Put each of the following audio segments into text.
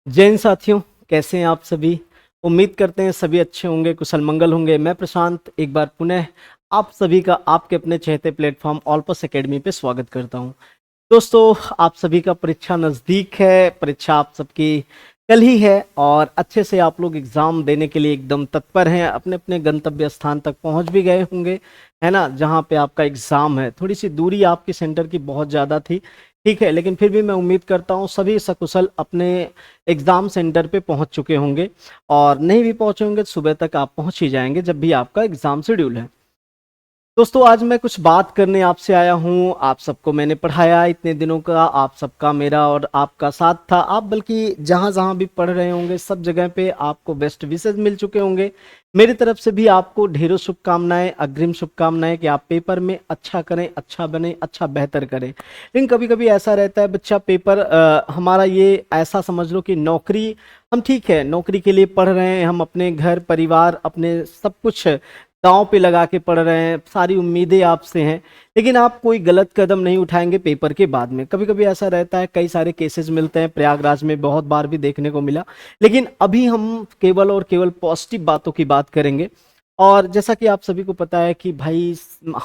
जय हिंद साथियों, कैसे हैं आप सभी। उम्मीद करते हैं सभी अच्छे होंगे, कुशल मंगल होंगे। मैं प्रशांत एक बार पुनः आप सभी का आपके अपने चहेते प्लेटफॉर्म ऑलपस एकेडमी पे स्वागत करता हूं। दोस्तों, आप सभी का परीक्षा नज़दीक है, परीक्षा आप सबकी कल ही है और अच्छे से आप लोग एग्ज़ाम देने के लिए एकदम तत्पर हैं। अपने अपने गंतव्य स्थान तक पहुंच भी गए होंगे, है ना, जहां पे आपका एग्ज़ाम है। थोड़ी सी दूरी आपकी सेंटर की बहुत ज़्यादा थी, ठीक है, लेकिन फिर भी मैं उम्मीद करता हूँ सभी सकुशल अपने एग्ज़ाम सेंटर पे पहुंच चुके होंगे। और नहीं भी पहुंचे होंगे तो सुबह तक आप पहुंच ही जाएंगे जब भी आपका एग्ज़ाम शेड्यूल है। दोस्तों, आज मैं कुछ बात करने आपसे आया हूँ। आप सबको मैंने पढ़ाया इतने दिनों का, आप सबका मेरा और आपका साथ था। आप बल्कि जहाँ जहाँ भी पढ़ रहे होंगे सब जगह पे आपको बेस्ट विशेष मिल चुके होंगे। मेरी तरफ से भी आपको ढेरों शुभकामनाएं, अग्रिम शुभकामनाएं कि आप पेपर में अच्छा करें, अच्छा बने, अच्छा बेहतर करें। लेकिन कभी कभी ऐसा रहता है बच्चा पेपर हमारा ये ऐसा समझ लो कि नौकरी, हम ठीक है नौकरी के लिए पढ़ रहे हैं, हम अपने घर परिवार अपने सब कुछ दांव पे लगा के पढ़ रहे हैं, सारी उम्मीदें आपसे हैं, लेकिन आप कोई गलत कदम नहीं उठाएंगे पेपर के बाद में। कभी कभी ऐसा रहता है, कई सारे केसेस मिलते हैं, प्रयागराज में बहुत बार भी देखने को मिला। लेकिन अभी हम केवल और केवल पॉजिटिव बातों की बात करेंगे। और जैसा कि आप सभी को पता है कि भाई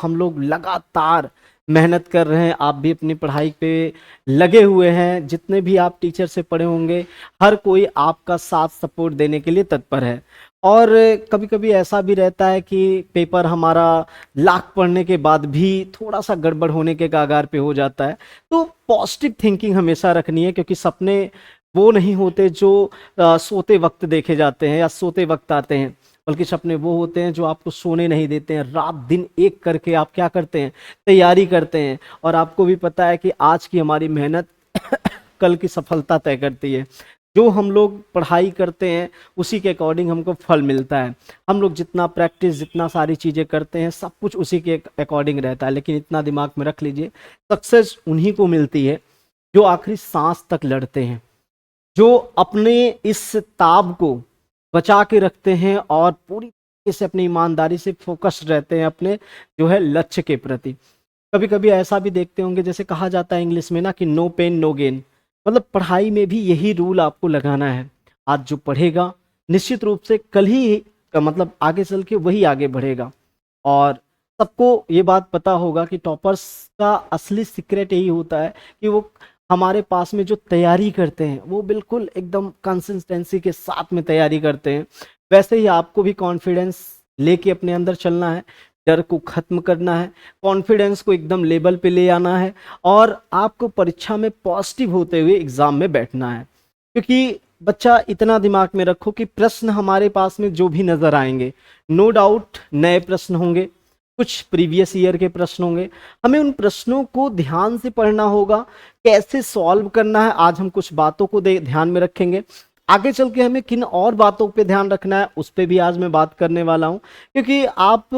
हम लोग लगातार मेहनत कर रहे हैं, आप भी अपनी पढ़ाई पे लगे हुए हैं। जितने भी आप टीचर से पढ़े होंगे, हर कोई आपका साथ सपोर्ट देने के लिए तत्पर है। और कभी कभी ऐसा भी रहता है कि पेपर हमारा लाख पढ़ने के बाद भी थोड़ा सा गड़बड़ होने के कगार पे हो जाता है। तो पॉजिटिव थिंकिंग हमेशा रखनी है, क्योंकि सपने वो नहीं होते जो सोते वक्त देखे जाते हैं या सोते वक्त आते हैं, बल्कि सपने वो होते हैं जो आपको सोने नहीं देते हैं। रात दिन एक करके आप क्या करते हैं, तैयारी करते हैं। और आपको भी पता है कि आज की हमारी मेहनत कल की सफलता तय करती है। जो हम लोग पढ़ाई करते हैं उसी के अकॉर्डिंग हमको फल मिलता है। हम लोग जितना प्रैक्टिस, जितना सारी चीज़ें करते हैं, सब कुछ उसी के अकॉर्डिंग रहता है। लेकिन इतना दिमाग में रख लीजिए, सक्सेस उन्हीं को मिलती है जो आखिरी सांस तक लड़ते हैं, जो अपने इस ताब को बचा के रखते हैं और पूरी तरीके से अपनी ईमानदारी से फोकस रहते हैं अपने जो है लक्ष्य के प्रति। कभी कभी ऐसा भी देखते होंगे, जैसे कहा जाता है इंग्लिश में ना कि नो पेन नो गेन। मतलब पढ़ाई में भी यही रूल आपको लगाना है। आज जो पढ़ेगा निश्चित रूप से कल ही मतलब आगे चल के वही आगे बढ़ेगा। और सबको ये बात पता होगा कि टॉपर्स का असली सीक्रेट यही होता है कि वो हमारे पास में जो तैयारी करते हैं वो बिल्कुल एकदम कंसिस्टेंसी के साथ में तैयारी करते हैं। वैसे ही आपको भी कॉन्फिडेंस लेके अपने अंदर चलना है, डर को खत्म करना है, कॉन्फिडेंस को एकदम लेवल पे ले आना है और आपको परीक्षा में पॉजिटिव होते हुए एग्जाम में बैठना है। क्योंकि बच्चा इतना दिमाग में रखो कि प्रश्न हमारे पास में जो भी नजर आएंगे, नो डाउट नए प्रश्न होंगे, कुछ प्रीवियस ईयर के प्रश्न होंगे। हमें उन प्रश्नों को ध्यान से पढ़ना होगा, कैसे सॉल्व करना है। आज हम कुछ बातों को ध्यान में रखेंगे। आगे चल के हमें किन और बातों पे ध्यान रखना है उस पे भी आज मैं बात करने वाला हूँ। क्योंकि आप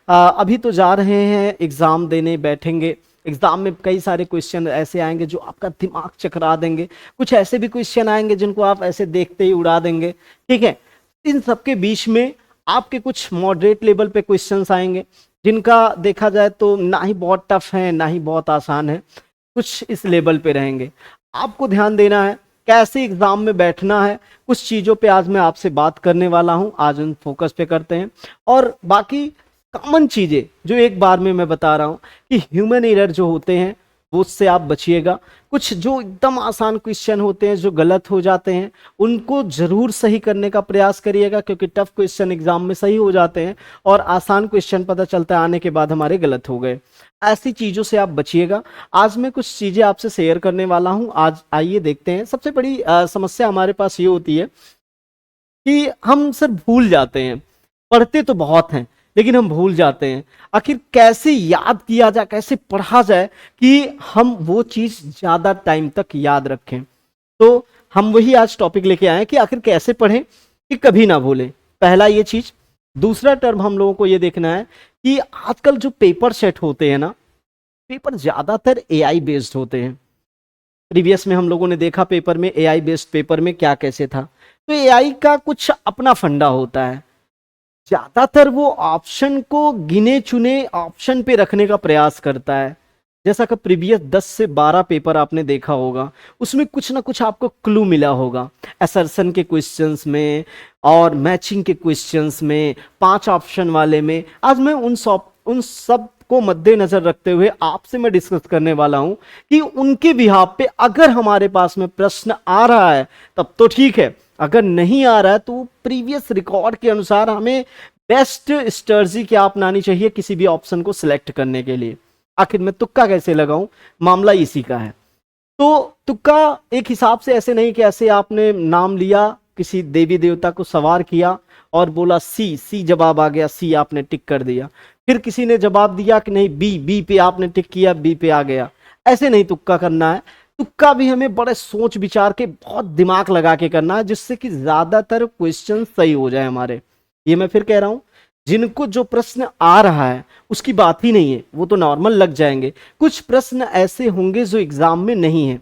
अभी तो जा रहे हैं एग्जाम देने, बैठेंगे एग्जाम में कई सारे क्वेश्चन ऐसे आएंगे जो आपका दिमाग चकरा देंगे। कुछ ऐसे भी क्वेश्चन आएंगे जिनको आप ऐसे देखते ही उड़ा देंगे, ठीक है। इन सबके बीच में आपके कुछ मॉडरेट लेवल पे क्वेश्चंस आएंगे, जिनका देखा जाए तो ना ही बहुत टफ है ना ही बहुत आसान है, कुछ इस लेवल पे रहेंगे। आपको ध्यान देना है कैसे एग्जाम में बैठना है। कुछ चीज़ों पे आज मैं आपसे बात करने वाला हूं, आज उन फोकस पे करते हैं। और बाकी कॉमन चीज़ें जो एक बार में मैं बता रहा हूं कि ह्यूमन एरर जो होते हैं वो उससे आप बचिएगा। कुछ जो एकदम आसान क्वेश्चन होते हैं जो गलत हो जाते हैं उनको जरूर सही करने का प्रयास करिएगा, क्योंकि टफ क्वेश्चन एग्जाम में सही हो जाते हैं और आसान क्वेश्चन पता चलता है आने के बाद हमारे गलत हो गए। ऐसी चीज़ों से आप बचिएगा। आज मैं कुछ चीज़ें आपसे शेयर करने वाला हूं। आज आइए देखते हैं। सबसे बड़ी समस्या हमारे पास ये होती है कि हम सर भूल जाते हैं। पढ़ते तो बहुत हैं लेकिन हम भूल जाते हैं। आखिर कैसे याद किया जाए, कैसे पढ़ा जाए कि हम वो चीज़ ज़्यादा टाइम तक याद रखें। तो हम वही आज टॉपिक लेके आए हैं कि आखिर कैसे पढ़ें कि कभी ना भूलें। पहला ये चीज़। दूसरा टर्म हम लोगों को ये देखना है कि आजकल जो पेपर सेट होते हैं ना, पेपर ज़्यादातर एआई बेस्ड होते हैं। प्रीवियस में हम लोगों ने देखा पेपर में, एआई बेस्ड पेपर में क्या कैसे था। तो एआई का कुछ अपना फंडा होता है। ज्यादातर वो ऑप्शन को गिने चुने ऑप्शन पे रखने का प्रयास करता है। जैसा कि प्रीवियस 10 से 12 पेपर आपने देखा होगा, उसमें कुछ ना कुछ आपको क्लू मिला होगा। असर्शन के क्वेश्चंस में और मैचिंग के क्वेश्चंस में, 5 ऑप्शन वाले में। आज मैं उन सब को मद्देनजर रखते हुए आपसे मैं डिस्कस करने वाला हूं कि उनके बिहाफ पे अगर हमारे पास में प्रश्न आ रहा है तब तो ठीक है, अगर नहीं आ रहा है तो प्रीवियस रिकॉर्ड के अनुसार हमें बेस्ट स्ट्रेटजी क्या अपनानी चाहिए किसी भी ऑप्शन को सिलेक्ट करने के लिए। आखिर मैं तुक्का कैसे लगाऊं, मामला इसी का है। तो तुक्का एक हिसाब से ऐसे नहीं कि ऐसे आपने नाम लिया, किसी देवी देवता को सवार किया और बोला सी जवाब आ गया, सी आपने टिक कर दिया। फिर किसी ने जवाब दिया कि नहीं बी पे आपने टिक किया, बी पे आ गया। ऐसे नहीं तुक्का करना है। तुक्का भी हमें बड़े सोच विचार के, बहुत दिमाग लगा के करना है, जिससे कि ज्यादातर क्वेश्चन सही हो जाए हमारे। ये मैं फिर कह रहा हूं, जिनको जो प्रश्न आ रहा है उसकी बात ही नहीं है, वो तो नॉर्मल लग जाएंगे। कुछ प्रश्न ऐसे होंगे जो एग्जाम में नहीं है,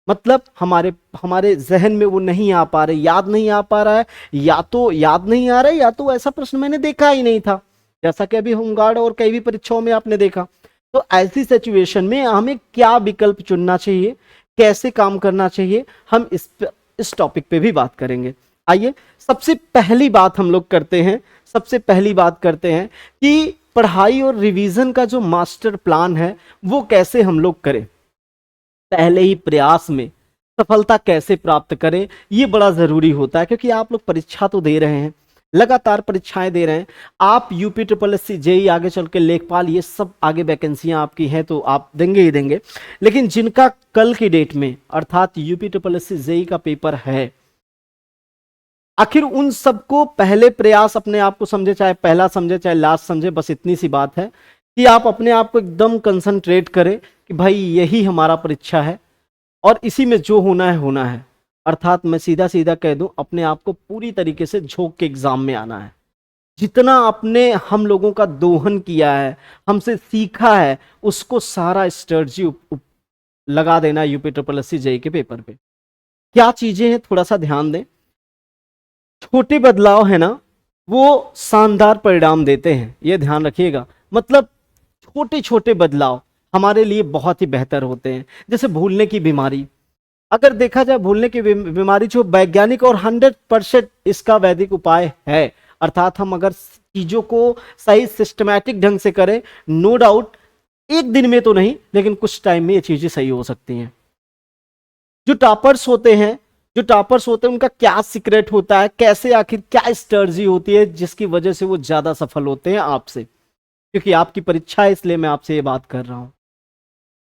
मतलब हमारे जहन में वो नहीं आ पा रहे, याद नहीं आ पा रहा है, या तो याद नहीं आ रहा है या तो ऐसा प्रश्न मैंने देखा ही नहीं था, जैसा कि अभी होमगार्ड और कई भी परीक्षाओं में आपने देखा। तो ऐसी सिचुएशन में हमें क्या विकल्प चुनना चाहिए, कैसे काम करना चाहिए, हम इस टॉपिक पे भी बात करेंगे। आइए सबसे पहली बात हम लोग करते हैं, कि पढ़ाई और रिवीजन का जो मास्टर प्लान है वो कैसे हम लोग करें, पहले ही प्रयास में सफलता कैसे प्राप्त करें। ये बड़ा जरूरी होता है, क्योंकि आप लोग परीक्षा तो दे रहे हैं, लगातार परीक्षाएं दे रहे हैं। आप यूपी SSC जेई, आगे चल के लेखपाल, ये सब आगे वैकेंसियां आपकी हैं तो आप देंगे ही देंगे। लेकिन जिनका कल की डेट में अर्थात यूपी SSC जेई का पेपर है, आखिर उन सबको पहले प्रयास अपने आप को समझे, चाहे पहला समझे चाहे लास्ट समझे, बस इतनी सी बात है कि आप अपने आप को एकदम कंसंट्रेट करें कि भाई यही हमारा परीक्षा है और इसी में जो होना है होना है। अर्थात मैं सीधा सीधा कह दूं, अपने आप को पूरी तरीके से झोंक के एग्जाम में आना है। जितना आपने हम लोगों का दोहन किया है, हमसे सीखा है, उसको सारा स्ट्रेटजी लगा देना यूपी SSC जेई के पेपर पे। क्या चीजें हैं थोड़ा सा ध्यान दें। छोटे बदलाव है ना, वो शानदार परिणाम देते हैं, ये ध्यान रखिएगा। मतलब छोटे छोटे बदलाव हमारे लिए बहुत ही बेहतर होते हैं। जैसे भूलने की बीमारी, अगर देखा जाए भूलने की बीमारी जो वैज्ञानिक और 100% इसका वैदिक उपाय है, अर्थात हम अगर चीजों को सही सिस्टमैटिक ढंग से करें, नो डाउट एक दिन में तो नहीं लेकिन कुछ टाइम में ये चीजें सही हो सकती हैं। जो टॉपर्स होते हैं उनका क्या सीक्रेट होता है, कैसे आखिर क्या स्ट्रेटजी होती है जिसकी वजह से वो ज्यादा सफल होते हैं आपसे, क्योंकि आपकी परीक्षा है इसलिए मैं आपसे ये बात कर रहा हूं।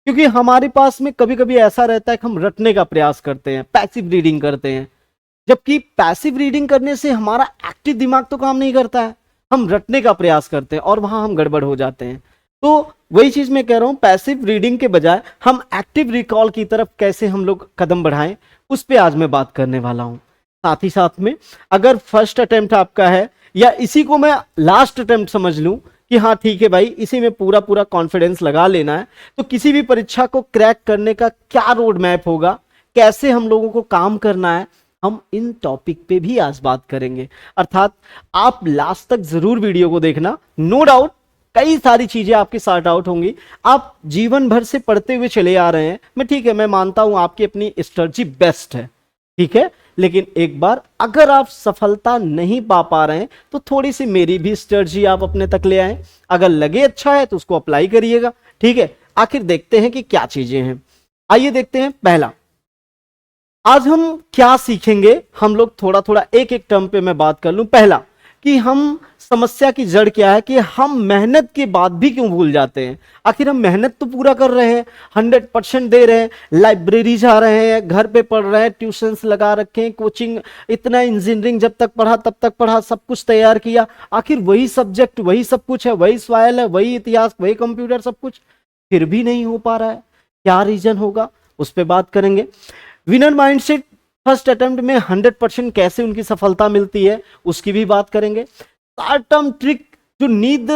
क्योंकि हमारे पास में कभी कभी ऐसा रहता है कि हम रटने का प्रयास करते हैं, पैसिव रीडिंग करते हैं, जबकि पैसिव रीडिंग करने से हमारा एक्टिव दिमाग तो काम नहीं करता है, हम रटने का प्रयास करते हैं और वहां हम गड़बड़ हो जाते हैं। तो वही चीज मैं कह रहा हूं, पैसिव रीडिंग के बजाय हम एक्टिव रिकॉल की तरफ कैसे हम लोग कदम बढ़ाएं, उस पे आज मैं बात करने वाला हूं। साथ ही साथ में अगर फर्स्ट अटेम्प्ट आपका है या इसी को मैं लास्ट अटेम्प्ट समझ लूं कि हाँ ठीक है भाई, इसी में पूरा पूरा कॉन्फिडेंस लगा लेना है, तो किसी भी परीक्षा को क्रैक करने का क्या रोड मैप होगा, कैसे हम लोगों को काम करना है, हम इन टॉपिक पे भी आज बात करेंगे। अर्थात आप लास्ट तक जरूर वीडियो को देखना, नो डाउट कई सारी चीजें आपकी सॉर्ट आउट होंगी। आप जीवन भर से पढ़ते हुए चले आ रहे हैं, मैं ठीक है, मैं मानता हूं आपकी अपनी स्ट्रेटजी बेस्ट है, ठीक है, लेकिन एक बार अगर आप सफलता नहीं पा रहे हैं तो थोड़ी सी मेरी भी स्ट्रेटजी आप अपने तक ले आए, अगर लगे अच्छा है तो उसको अप्लाई करिएगा, ठीक है। आखिर देखते हैं कि क्या चीजें हैं, आइए देखते हैं। पहला, आज हम क्या सीखेंगे, हम लोग थोड़ा थोड़ा एक एक टर्म पे मैं बात कर लूं। पहला, कि हम समस्या की जड़ क्या है, कि हम मेहनत के बाद भी क्यों भूल जाते हैं। आखिर हम मेहनत तो पूरा कर रहे हैं, 100% दे रहे हैं, लाइब्रेरी जा रहे हैं, घर पे पढ़ रहे हैं, ट्यूशंस लगा रखे हैं, कोचिंग, इतना इंजीनियरिंग जब तक पढ़ा तब तक पढ़ा, सब कुछ तैयार किया, आखिर वही सब्जेक्ट वही सब कुछ है, वही सवाल है, वही इतिहास, वही कंप्यूटर, सब कुछ, फिर भी नहीं हो पा रहा है। क्या रीजन होगा, उस पर बात करेंगे। विनर माइंडसेट फर्स्ट अटेम्प्ट में 100% कैसे उनकी सफलता मिलती है, उसकी भी बात करेंगे। शॉर्ट टर्म ट्रिक, जो नींद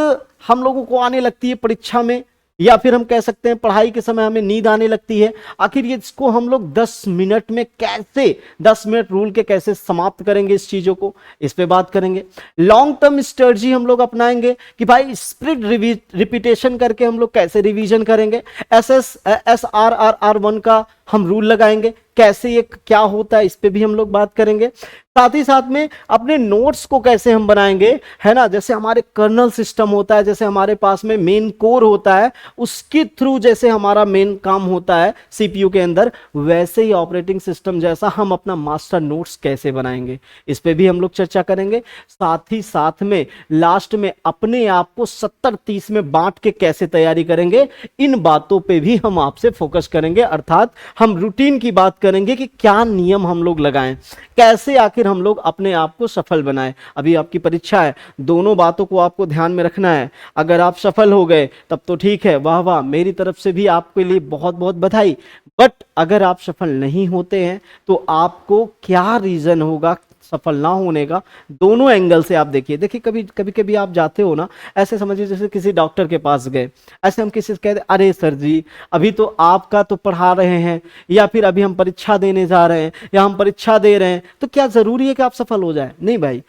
हम लोगों को आने लगती है परीक्षा में, या फिर हम कह सकते हैं पढ़ाई के समय हमें नींद आने लगती है। आखिर ये इसको हम लोग 10 मिनट में कैसे, 10 मिनट रूल के कैसे समाप्त करेंगे इस चीजों को, इस पे बात करेंगे। लॉन्ग टर्म स्ट्रेटजी हम लोग अपनाएंगे कि भाई स्प्लिट रिपीटेशन करके हम लोग कैसे रिवीजन करेंगे। SSRRR1 का हम रूल लगाएंगे, कैसे ये क्या होता है इस पे भी हम लोग बात करेंगे। साथ ही साथ में अपने नोट्स को कैसे हम बनाएंगे, है ना, जैसे हमारे कर्नल सिस्टम होता है, जैसे हमारे पास में मेन कोर होता है, उसके थ्रू जैसे हमारा मेन काम होता है सीपीयू के अंदर, वैसे ही ऑपरेटिंग सिस्टम जैसा हम अपना मास्टर नोट्स कैसे बनाएंगे, इस पे भी हम लोग चर्चा करेंगे। साथ ही साथ में लास्ट में अपने आप को 70-30 में बांट के कैसे तैयारी करेंगे, इन बातों पे भी हम आपसे फोकस करेंगे। अर्थात हम रूटीन की बात करेंगे कि क्या नियम हम लोग लगाएं, कैसे आखिर हम लोग अपने आप को सफल बनाएं। अभी आपकी परीक्षा है, दोनों बातों को आपको ध्यान में रखना है। अगर आप सफल हो गए तब तो ठीक है, वाह वाह, मेरी तरफ से भी आपके लिए बहुत बहुत बधाई। बट अगर आप सफल नहीं होते हैं तो आपको क्या रीजन होगा सफल ना होने का, दोनों एंगल से आप देखिए। देखिए कभी कभी कभी आप जाते हो ना, ऐसे समझिए जैसे किसी डॉक्टर के पास गए, ऐसे हम किसी से कहते अरे सर जी अभी तो आपका तो पढ़ा रहे हैं, या फिर अभी हम परीक्षा देने जा रहे हैं, या हम परीक्षा दे रहे हैं, तो क्या जरूरी है कि आप सफल हो जाए? नहीं भाई,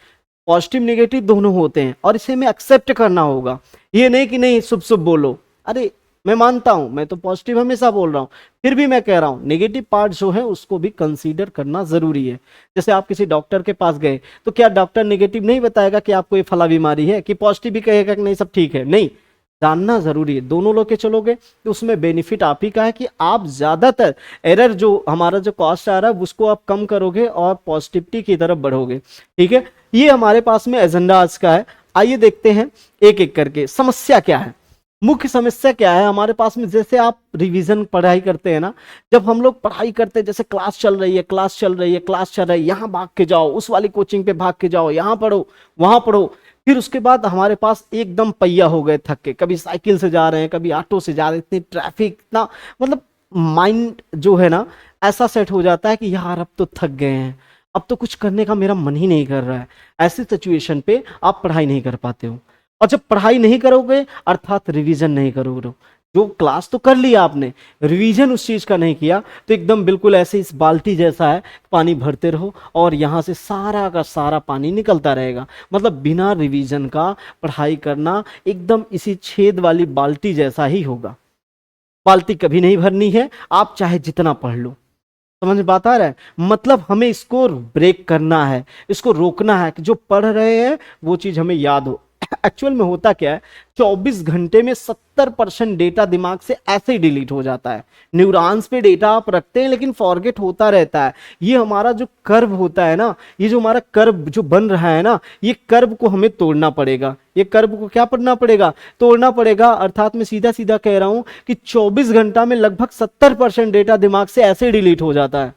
पॉजिटिव निगेटिव दोनों होते हैं और इसे हमें एक्सेप्ट करना होगा। ये नहीं कि नहीं शुभ शुभ बोलो, अरे मैं मानता हूं, मैं तो पॉजिटिव हमेशा बोल रहा हूं, फिर भी मैं कह रहा हूं नेगेटिव पार्ट जो है उसको भी कंसीडर करना जरूरी है। जैसे आप किसी डॉक्टर के पास गए तो क्या डॉक्टर नेगेटिव नहीं बताएगा कि आपको ये फला बीमारी है, कि पॉजिटिव भी कहेगा कि नहीं सब ठीक है? नहीं, जानना जरूरी है। दोनों लोग के चलोगे तो उसमें बेनिफिट आप ही का है कि आप ज्यादातर एरर जो हमारा जो कॉस्ट आ रहा है उसको आप कम करोगे और पॉजिटिविटी की तरफ बढ़ोगे। ठीक है, ये हमारे पास में एजेंडा आज का है। आइए देखते हैं एक एक करके समस्या क्या है, मुख्य समस्या क्या है हमारे पास में। जैसे आप रिवीजन पढ़ाई करते हैं ना, जब हम लोग पढ़ाई करते हैं, जैसे क्लास चल रही है, क्लास चल रही है, क्लास चल रही है, यहाँ भाग के जाओ, उस वाली कोचिंग पे भाग के जाओ, यहाँ पढ़ो, वहां पढ़ो, फिर उसके बाद हमारे पास एकदम पहिया हो गए थक के, कभी साइकिल से जा रहे हैं, कभी ऑटो से जा रहे हैं, इतनी ट्रैफिक, इतना मतलब माइंड जो है ना ऐसा सेट हो जाता है कि यार अब तो थक गए हैं, अब तो कुछ करने का मेरा मन ही नहीं कर रहा है। ऐसी सिचुएशन पे आप पढ़ाई नहीं कर पाते हो, और जब पढ़ाई नहीं करोगे अर्थात रिवीजन नहीं करोगे, जो क्लास तो कर लिया आपने, रिवीजन उस चीज का नहीं किया, तो एकदम बिल्कुल ऐसे इस बाल्टी जैसा है, पानी भरते रहो और यहां से सारा का सारा पानी निकलता रहेगा। मतलब बिना रिवीजन का पढ़ाई करना एकदम इसी छेद वाली बाल्टी जैसा ही होगा। बाल्टी कभी नहीं भरनी है, आप चाहे जितना पढ़ लो। समझ में बात आ रहा है? मतलब हमें इसको ब्रेक करना है, इसको रोकना है कि जो पढ़ रहे हैं वो चीज हमें याद हो। एक्चुअल में होता क्या है, 24 घंटे में 70% डेटा दिमाग से ऐसे ही डिलीट हो जाता है। न्यूरॉन्स पे डेटा आप रखते हैं लेकिन फॉरगेट होता रहता है। ये हमारा जो कर्व होता है ना, ये जो हमारा कर्व जो बन रहा है ना, ये कर्व को हमें तोड़ना पड़ेगा। ये कर्व को क्या करना पड़ेगा? तोड़ना पड़ेगा। अर्थात मैं सीधा सीधा कह रहा हूं कि 24 घंटा में लगभग 70% डेटा दिमाग से ऐसे डिलीट हो जाता है,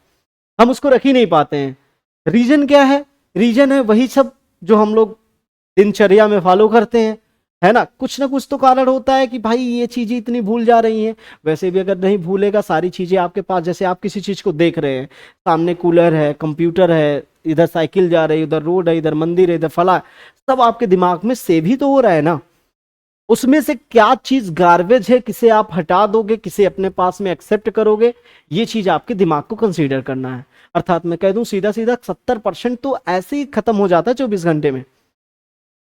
हम उसको रख ही नहीं पाते हैं। रीजन क्या है? रीजन है वही सब जो हम लोग दिनचर्या में फॉलो करते हैं, है ना। कुछ ना कुछ तो कारण होता है कि भाई ये चीजें इतनी भूल जा रही हैं। वैसे भी अगर नहीं भूलेगा सारी चीजें आपके पास, जैसे आप किसी चीज को देख रहे हैं, सामने कूलर है, कंप्यूटर है, इधर साइकिल जा रही है, उधर रोड है, इधर मंदिर है, इधर फला, सब आपके दिमाग में सेव ही तो हो रहा है ना। उसमें से क्या चीज गार्बेज है, किसे आप हटा दोगे, किसे अपने पास में एक्सेप्ट करोगे, ये चीज आपके दिमाग को कंसीडर करना है। अर्थात मैं कह दूं सीधा सीधा 70% तो ऐसे ही खत्म हो जाता है 24 घंटे में।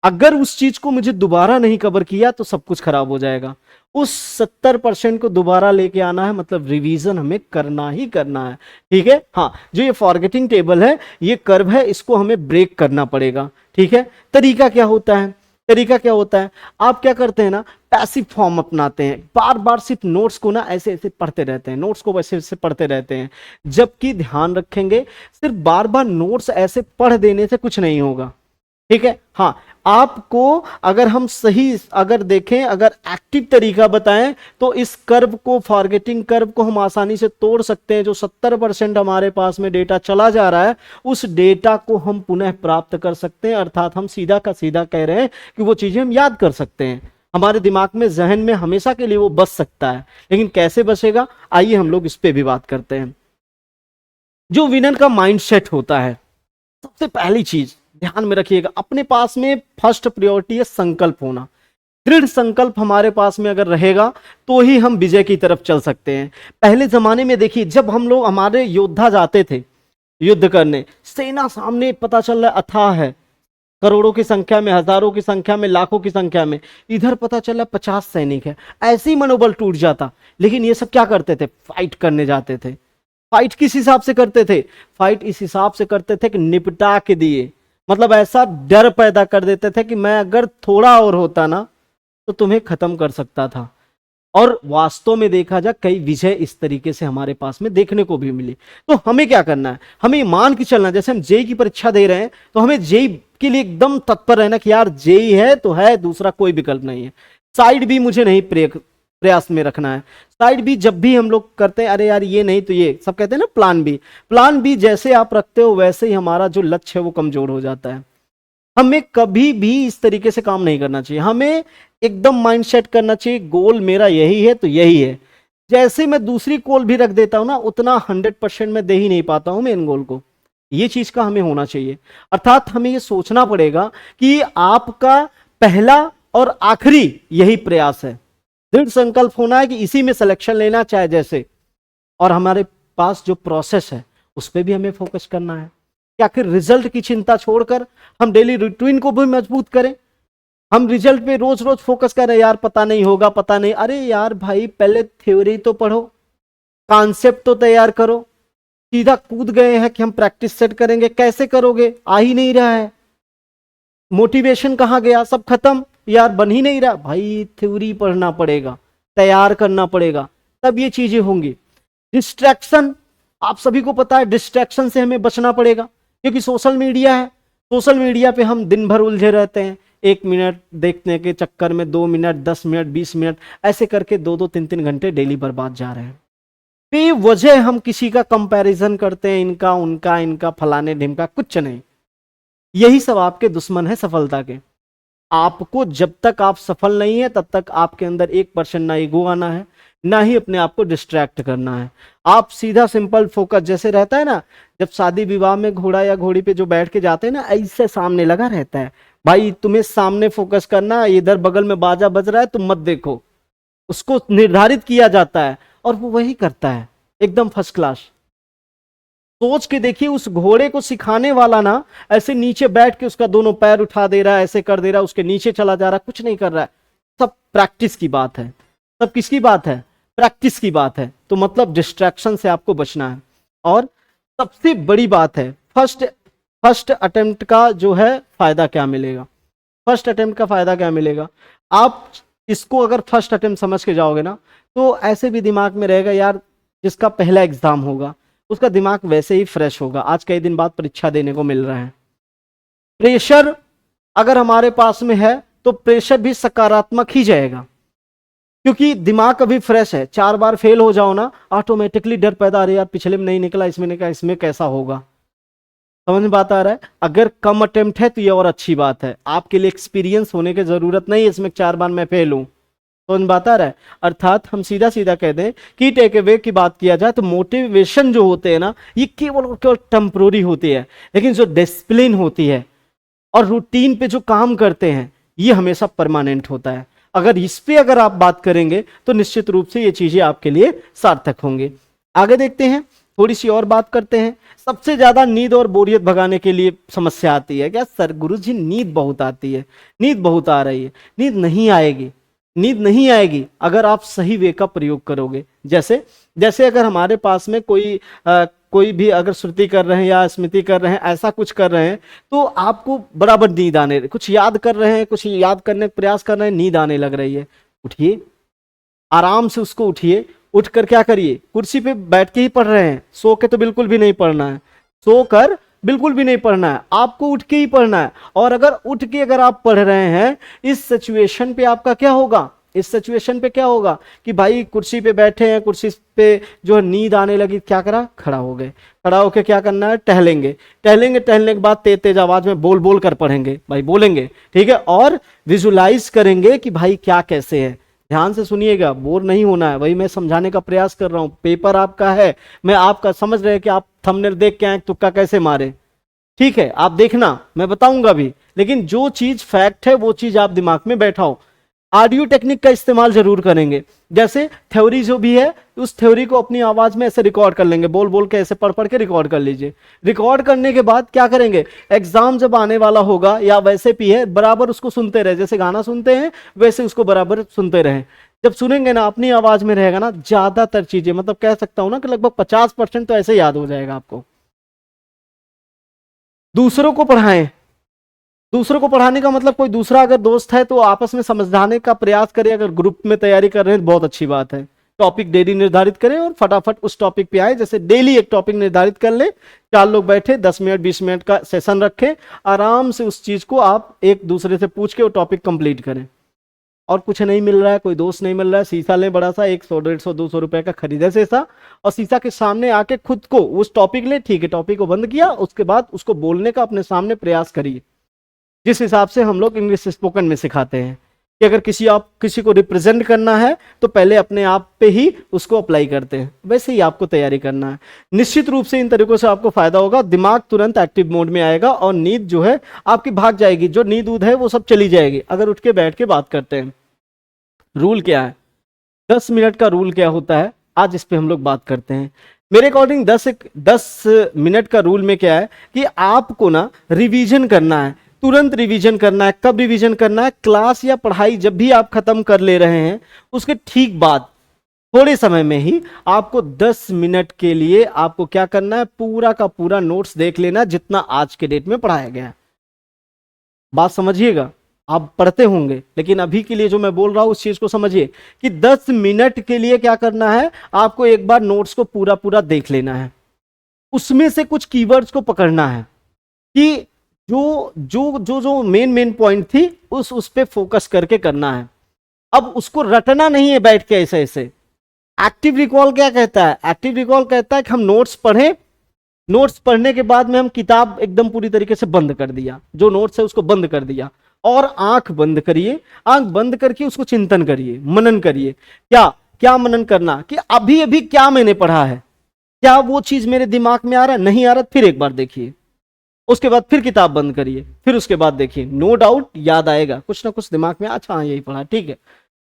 अगर उस चीज को मुझे दोबारा नहीं कवर किया तो सब कुछ खराब हो जाएगा। उस 70% को दोबारा लेके आना है, मतलब रिवीजन हमें करना ही करना है। ठीक है, हाँ, जो ये फॉरगेटिंग टेबल है, ये कर्व है, इसको हमें ब्रेक करना पड़ेगा। ठीक है, तरीका क्या होता है? तरीका क्या होता है, आप क्या करते हैं ना, पैसिव फॉर्म अपनाते हैं, बार बार सिर्फ नोट्स को ना ऐसे ऐसे पढ़ते रहते हैं, नोट्स को वैसे ऐसे पढ़ते रहते हैं। जबकि ध्यान रखेंगे, सिर्फ बार बार नोट्स ऐसे पढ़ देने से कुछ नहीं होगा। ठीक है, हाँ, आपको अगर हम सही अगर देखें, अगर एक्टिव तरीका बताएं तो इस कर्व को, फॉरगेटिंग कर्व को हम आसानी से तोड़ सकते हैं। जो 70% हमारे पास में डेटा चला जा रहा है, उस डेटा को हम पुनः प्राप्त कर सकते हैं। अर्थात हम सीधा का सीधा कह रहे हैं कि वो चीजें हम याद कर सकते हैं, हमारे दिमाग में, जहन में हमेशा के लिए वो बच सकता है। लेकिन कैसे बचेगा, आइए हम लोग इस पे भी बात करते हैं। जो विनर का माइंडसेट होता है, सबसे पहली चीज ध्यान में रखिएगा, अपने पास में फर्स्ट प्रायोरिटी है संकल्प होना। दृढ़ संकल्प हमारे पास में अगर रहेगा तो ही हम विजय की तरफ चल सकते हैं। पहले जमाने में देखिए, जब हम लोग, हमारे योद्धा जाते थे युद्ध करने, सेना सामने पता चल रहा है अथाह है, करोड़ों की संख्या में, हजारों की संख्या में, लाखों की संख्या में, इधर पता चला 50 सैनिक है, ऐसे ही मनोबल टूट जाता। लेकिन ये सब क्या करते थे? फाइट करने जाते थे। फाइट किस हिसाब से करते थे? फाइट इस हिसाब से करते थे कि निपटा के दिए, मतलब ऐसा डर पैदा कर देते थे कि मैं अगर थोड़ा और होता ना तो तुम्हें खत्म कर सकता था। और वास्तव में देखा जाए कई विजय इस तरीके से हमारे पास में देखने को भी मिली। तो हमें क्या करना है? हमें मान के चलना, जैसे हम जेई की परीक्षा दे रहे हैं तो हमें जेई के लिए एकदम तत्पर रहना कि यार जेई है तो है, दूसरा कोई विकल्प नहीं है। साइड भी मुझे नहीं प्रयास में रखना है। साइड भी जब भी हम लोग करते हैं, अरे यार ये नहीं तो ये, सब कहते हैं ना प्लान बी। प्लान बी जैसे आप रखते हो वैसे ही हमारा जो लक्ष्य है वो कमजोर हो जाता है। हमें कभी भी इस तरीके से काम नहीं करना चाहिए। हमें एकदम माइंडसेट करना चाहिए, गोल मेरा यही है तो यही है। जैसे मैं दूसरी कॉल भी रख देता हूं ना, उतना 100% मैं दे ही नहीं पाता हूं मेन गोल को। ये चीज का हमें होना चाहिए। अर्थात हमें ये सोचना पड़ेगा कि आपका पहला और आखिरी यही प्रयास है। दृढ़ संकल्प होना है कि इसी में सिलेक्शन लेना चाहे जैसे। और हमारे पास जो प्रोसेस है उस पर भी हमें फोकस करना है कि आखिर रिजल्ट की चिंता छोड़कर हम डेली रूटीन को भी मजबूत करें। हम रिजल्ट पे रोज रोज फोकस करें, यार पता नहीं होगा, पता नहीं। अरे यार भाई, पहले थ्योरी तो पढ़ो, कॉन्सेप्ट तो तैयार करो। सीधा कूद गए हैं कि हम प्रैक्टिस सेट करेंगे, कैसे करोगे? आ ही नहीं रहा है। मोटिवेशन कहां गया? सब खत्म, यार बन ही नहीं रहा। भाई थ्योरी पढ़ना पड़ेगा, तैयार करना पड़ेगा, तब ये चीजें होंगी। डिस्ट्रैक्शन, आप सभी को पता है डिस्ट्रैक्शन से हमें बचना पड़ेगा, क्योंकि सोशल मीडिया है। सोशल मीडिया पे हम दिन भर उलझे रहते हैं। 1 मिनट देखने के चक्कर में 2 मिनट, 10 मिनट, 20 मिनट, ऐसे करके 2-2, 3-3 घंटे डेली बर्बाद जा रहे हैं। बेवजह हम किसी का कंपैरिजन करते हैं, इनका उनका, इनका फलाने ढिमका, कुछ नहीं। यही सब आपके दुश्मन है सफलता के। आपको जब तक आप सफल नहीं है तब तक आपके अंदर 1% ना ईगो आना है, ना ही अपने आप को डिस्ट्रैक्ट करना है। आप सीधा सिंपल फोकस, जैसे रहता है ना, जब शादी विवाह में घोड़ा या घोड़ी पे जो बैठ के जाते हैं ना, ऐसे सामने लगा रहता है। भाई तुम्हें सामने फोकस करना, इधर बगल में बाजा बज रहा है तुम मत देखो। उसको निर्धारित किया जाता है और वो वही करता है, एकदम फर्स्ट क्लास। सोच के देखिए, उस घोड़े को सिखाने वाला ना ऐसे नीचे बैठ के उसका दोनों पैर उठा दे रहा है, ऐसे कर दे रहा है, उसके नीचे चला जा रहा है, कुछ नहीं कर रहा है। सब प्रैक्टिस की बात है। सब किसकी बात है? प्रैक्टिस की बात है। तो मतलब डिस्ट्रैक्शन से आपको बचना है। और सबसे बड़ी बात है, फर्स्ट अटेम्प्ट का जो है फायदा क्या मिलेगा? फर्स्ट अटेम्प्ट का फायदा क्या मिलेगा? आप इसको अगर फर्स्ट अटेम्प्ट समझ के जाओगे ना, तो ऐसे भी दिमाग में रहेगा, यार जिसका पहला एग्जाम होगा उसका दिमाग वैसे ही फ्रेश होगा, आज कई दिन बाद परीक्षा देने को मिल रहा है। प्रेशर अगर हमारे पास में है तो प्रेशर भी सकारात्मक ही जाएगा, क्योंकि दिमाग अभी फ्रेश है। 4 बार फेल हो जाओ ना, ऑटोमेटिकली डर पैदा, अरे यार पिछले में नहीं निकला, इसमें निकला, इसमें कैसा होगा? समझ में बात आ रहा है? अगर कम अटेम्प्ट है तो ये और अच्छी बात है, आपके लिए एक्सपीरियंस होने की जरूरत नहीं है इसमें 4 बार मैं फेल हूं। समझ बात आ रहा है? अर्थात हम सीधा सीधा कह दें कि टेक अवे की बात किया जाए तो मोटिवेशन जो होते हैं ना, ये केवल और केवल टेम्पोररी होती है, लेकिन जो डिसिप्लिन होती है और रूटीन पे जो काम करते हैं ये हमेशा परमानेंट होता है। अगर इस पे अगर आप बात करेंगे तो निश्चित रूप से ये चीजें आपके लिए सार्थक होंगे। आगे देखते हैं, थोड़ी सी और बात करते हैं। सबसे ज्यादा नींद और बोरियत भगाने के लिए समस्या आती है क्या? सर गुरुजी नींद बहुत आती है, नींद बहुत आ रही है। नींद नहीं आएगी, नींद नहीं आएगी अगर आप सही वे का प्रयोग करोगे। जैसे जैसे अगर हमारे पास में कोई भी अगर श्रुति कर रहे हैं या स्मृति कर रहे हैं, ऐसा कुछ कर रहे हैं, तो आपको बराबर नींद आने, कुछ याद कर रहे हैं, कुछ याद करने का प्रयास कर रहे हैं, नींद आने लग रही है, उठिए, आराम से उसको उठिए। उठकर क्या करिए? कुर्सी पे बैठ के ही पढ़ रहे हैं, सो के तो बिल्कुल भी नहीं पढ़ना है, सो कर बिल्कुल भी नहीं पढ़ना है, आपको उठ के ही पढ़ना है। और अगर उठ के अगर आप पढ़ रहे हैं, इस सिचुएशन पे आपका क्या होगा? इस सिचुएशन पे क्या होगा कि भाई कुर्सी पे बैठे हैं, कुर्सी पे जो नींद आने लगी, क्या करा? खड़ा हो गए। खड़ा होकर क्या करना है? टहलेंगे। टहलेंगे, टहलने के बाद तेज तेज आवाज में बोल बोल कर पढ़ेंगे, भाई बोलेंगे, ठीक है। और विजुलाइज करेंगे कि भाई क्या कैसे है। ध्यान से सुनिएगा, बोर नहीं होना है, वही मैं समझाने का प्रयास कर रहा हूं। पेपर आपका है, मैं आपका समझ रहे कि आप थंबनेल देख के आए, तुक्का कैसे मारे, ठीक है, आप देखना, मैं बताऊंगा भी, लेकिन जो चीज फैक्ट है वो चीज आप दिमाग में बैठाओ। ऑडियो टेक्निक का इस्तेमाल जरूर करेंगे। जैसे थ्योरी जो भी है उस थ्योरी को अपनी आवाज में ऐसे रिकॉर्ड कर लेंगे, बोल बोल के ऐसे पढ़ पढ़ के रिकॉर्ड कर लीजिए। रिकॉर्ड करने के बाद क्या करेंगे, एग्जाम जब आने वाला होगा या वैसे भी है बराबर उसको सुनते रहे, जैसे गाना सुनते हैं वैसे उसको बराबर सुनते रहे। जब सुनेंगे ना अपनी आवाज में रहेगा ना, ज्यादातर चीजें मतलब कह सकता हूं ना कि लगभग 50% तो ऐसे याद हो जाएगा आपको। दूसरों को पढ़ाएं। दूसरों को पढ़ाने का मतलब कोई दूसरा अगर दोस्त है तो आपस में समझाने का प्रयास करें। अगर ग्रुप में तैयारी कर रहे हैं तो बहुत अच्छी बात है। टॉपिक डेली निर्धारित करें और फटाफट उस टॉपिक पे आए। जैसे डेली एक टॉपिक निर्धारित कर ले, 4 लोग बैठे 10 मिनट 20 मिनट का सेशन रखें, आराम से उस चीज को आप एक दूसरे से पूछ के वो टॉपिक कंप्लीट करें। और कुछ नहीं मिल रहा है, कोई दोस्त नहीं मिल रहा है, शीशा लें बड़ा सा 100 150 200 रुपए का खरीदे शीशा, और शीशा के सामने आके खुद को उस टॉपिक ले, ठीक है टॉपिक को बंद किया, उसके बाद उसको बोलने का अपने सामने प्रयास करिए। जिस हिसाब से हम लोग इंग्लिश स्पोकन में सिखाते हैं कि अगर किसी को रिप्रेजेंट करना है तो पहले अपने आप पे ही उसको अप्लाई करते हैं, वैसे ही आपको तैयारी करना है। निश्चित रूप से इन तरीकों से आपको फायदा होगा, दिमाग तुरंत एक्टिव मोड में आएगा और नींद जो है आपकी भाग जाएगी, जो नींद ऊद है वो सब चली जाएगी अगर उठ के बैठ के बात करते हैं। रूल क्या है, 10 मिनट का रूल क्या होता है, आज इस पे हम लोग बात करते हैं। मेरे अकॉर्डिंग 10 मिनट का रूल में क्या है कि आपको ना रिवीजन करना है, तुरंत रिवीजन करना है। कब रिवीजन करना है, क्लास या पढ़ाई जब भी आप खत्म कर ले रहे हैं उसके ठीक बाद थोड़े समय में ही आपको 10 मिनट के लिए आपको क्या करना है, पूरा का पूरा नोट्स देख लेना जितना आज के डेट में पढ़ाया गया है। बात समझिएगा, आप पढ़ते होंगे लेकिन अभी के लिए जो मैं बोल रहा हूं उस चीज को समझिए कि 10 मिनट के लिए क्या करना है, आपको एक बार नोट्स को पूरा पूरा देख लेना है। उसमें से कुछ कीवर्ड्स को पकड़ना है कि जो जो जो जो मेन पॉइंट थी उस पे फोकस करके करना है। अब उसको रटना नहीं है बैठ के ऐसे ऐसे। एक्टिव रिकॉल क्या कहता है, एक्टिव रिकॉल कहता है कि हम नोट्स पढ़ें, नोट्स पढ़ने के बाद में हम किताब एकदम पूरी तरीके से बंद कर दिया, जो नोट्स है उसको बंद कर दिया और आंख बंद करिए। आंख बंद करके उसको चिंतन करिए, मनन करिए। क्या क्या मनन करना कि अभी अभी क्या मैंने पढ़ा है, क्या वो चीज मेरे दिमाग में आ रहा है, नहीं आ रहा, फिर एक बार देखिए। उसके बाद फिर किताब बंद करिए, फिर उसके बाद देखिए, नो डाउट याद आएगा कुछ ना कुछ दिमाग में, अच्छा हाँ यही पढ़ा, ठीक है।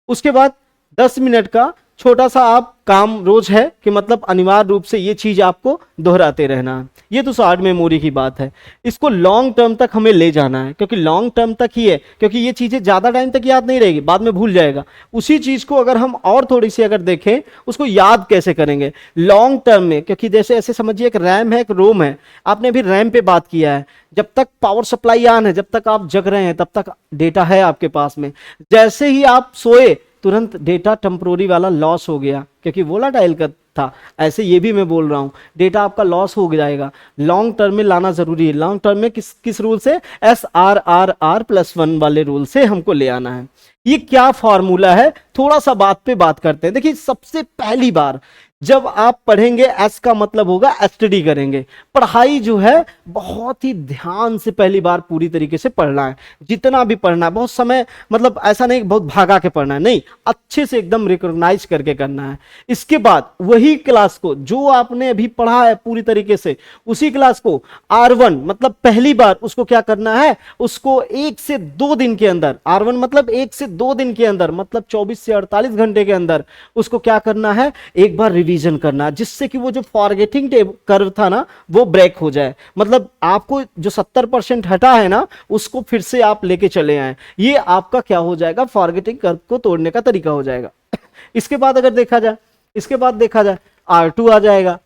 उसके बाद 10 मिनट का छोटा सा आप काम रोज है कि मतलब अनिवार्य रूप से ये चीज आपको दोहराते रहना है। ये तो शॉर्ट मेमोरी की बात है, इसको लॉन्ग टर्म तक हमें ले जाना है क्योंकि लॉन्ग टर्म तक ही है, क्योंकि ये चीजें ज्यादा टाइम तक याद नहीं रहेगी, बाद में भूल जाएगा। उसी चीज को अगर हम और थोड़ी सी अगर देखें उसको याद कैसे करेंगे लॉन्ग टर्म में, क्योंकि जैसे ऐसे समझिए एक रैम है एक रोम है। आपने अभी रैम पे बात किया है, जब तक पावर सप्लाई ऑन है, जब तक आप जग रहे हैं तब तक डेटा है आपके पास में। जैसे ही आप सोए तुरंत डेटा टेम्पोररी वाला लॉस हो गया क्योंकि वोलाटाइल का था। ऐसे ये भी मैं बोल रहा हूं, डेटा आपका लॉस हो जाएगा। लॉन्ग टर्म में लाना जरूरी है। लॉन्ग टर्म में किस रूल से, SRRR+1 वाले रूल से हमको ले आना है। ये क्या फॉर्मूला है, थोड़ा सा बात पे बात करते हैं। देखिए सबसे पहली बार जब आप पढ़ेंगे, एस का मतलब होगा एसटीडी करेंगे। पढ़ाई जो है बहुत ही ध्यान से पहली बार पूरी तरीके से पढ़ना है, जितना भी पढ़ना है। बहुत समय मतलब ऐसा नहीं बहुत भागा के पढ़ना है, नहीं, अच्छे से एकदम रिकॉग्नाइज करके करना है। इसके बाद वही क्लास को जो आपने अभी पढ़ा है पूरी तरीके से, उसी क्लास को R1 मतलब पहली बार उसको क्या करना है, उसको 1 से 2 दिन के अंदर, R1 मतलब 1 से 2 दिन के अंदर मतलब 24 से 48 घंटे के अंदर उसको क्या करना है, एक बार रिवीजन करना, जिससे कि वो जो फॉरगेटिंग कर्व था ना वो ब्रेक हो जाए। मतलब आपको जो 70% हटा है ना उसको फिर से आप लेके चले आए। ये आपका क्या हो जाएगा, फॉरगेटिंग कर्व को तोड़ने का तरीका हो जाएगा। इसके बाद अगर देखा जाए, इसके बाद देखा जाए R2 आ जाएगा।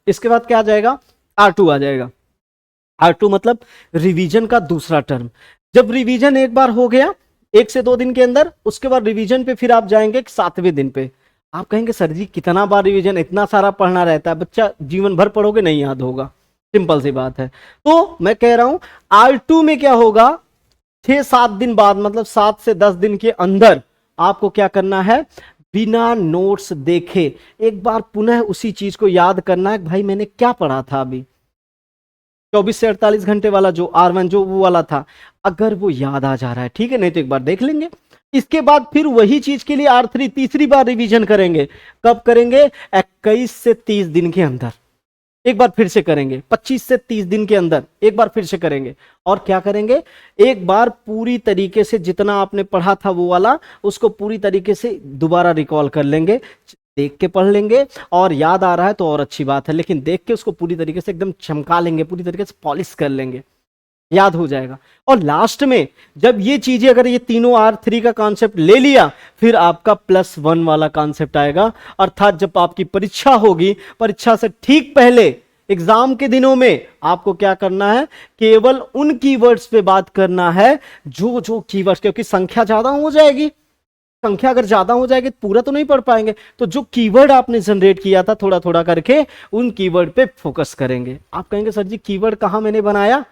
इसके बाद क्या आ जाएगा, R2 आ जाएगा। R2 मतलब रिवीजन का दूसरा टर्म। जब रिवीजन एक बार हो गया 1 से 2 दिन के अंदर, उसके बाद रिवीजन पे फिर आप जाएंगे 7वें दिन पे। आप कहेंगे सर जी कितना बार रिवीजन, इतना सारा पढ़ना रहता है, बच्चा जीवन भर पढ़ोगे नहीं याद होगा, सिंपल सी बात है। तो मैं कह रहा हूं R2 में क्या होगा, 6-7 दिन बाद मतलब 7 से 10 दिन के अंदर आपको क्या करना है, बिना नोट्स देखे एक बार पुनः उसी चीज को याद करना है। भाई मैंने क्या पढ़ा था अभी 24 से 48 घंटे वाला जो R1 जो वो वाला था, अगर वो याद आ जा रहा है ठीक है, नहीं तो एक बार देख लेंगे। इसके बाद फिर वही चीज के लिए R3 तीसरी बार रिवीजन करेंगे। कब करेंगे, 21 से 30 दिन के अंदर एक बार फिर से करेंगे 25 से 30 दिन के अंदर, एक बार फिर से करेंगे। और क्या करेंगे, एक बार पूरी तरीके से जितना आपने पढ़ा था वो वाला, उसको पूरी तरीके से दोबारा रिकॉल कर लेंगे, देख के पढ़ लेंगे। और याद आ रहा है तो और अच्छी बात है, लेकिन देख के उसको पूरी तरीके से एकदम चमका लेंगे, पूरी तरीके से पॉलिश कर लेंगे, याद हो जाएगा। और लास्ट में जब ये चीजें, अगर ये तीनों R3 का कॉन्सेप्ट ले लिया, फिर आपका +1 वाला कॉन्सेप्ट आएगा। अर्थात जब आपकी परीक्षा होगी, परीक्षा से ठीक पहले एग्जाम के दिनों में आपको क्या करना है, केवल उन कीवर्ड्स पे बात करना है जो जो कीवर्ड्स, क्योंकि संख्या ज्यादा हो जाएगी, संख्या अगर ज्यादा हो जाएगी तो पूरा तो नहीं पढ़ पाएंगे। तो जो कीवर्ड आपने जनरेट किया था थोड़ा थोड़ा करके, उन कीवर्ड पे फोकस करेंगे। आप कहेंगे सर जी कीवर्ड कहां मैंने बनाया,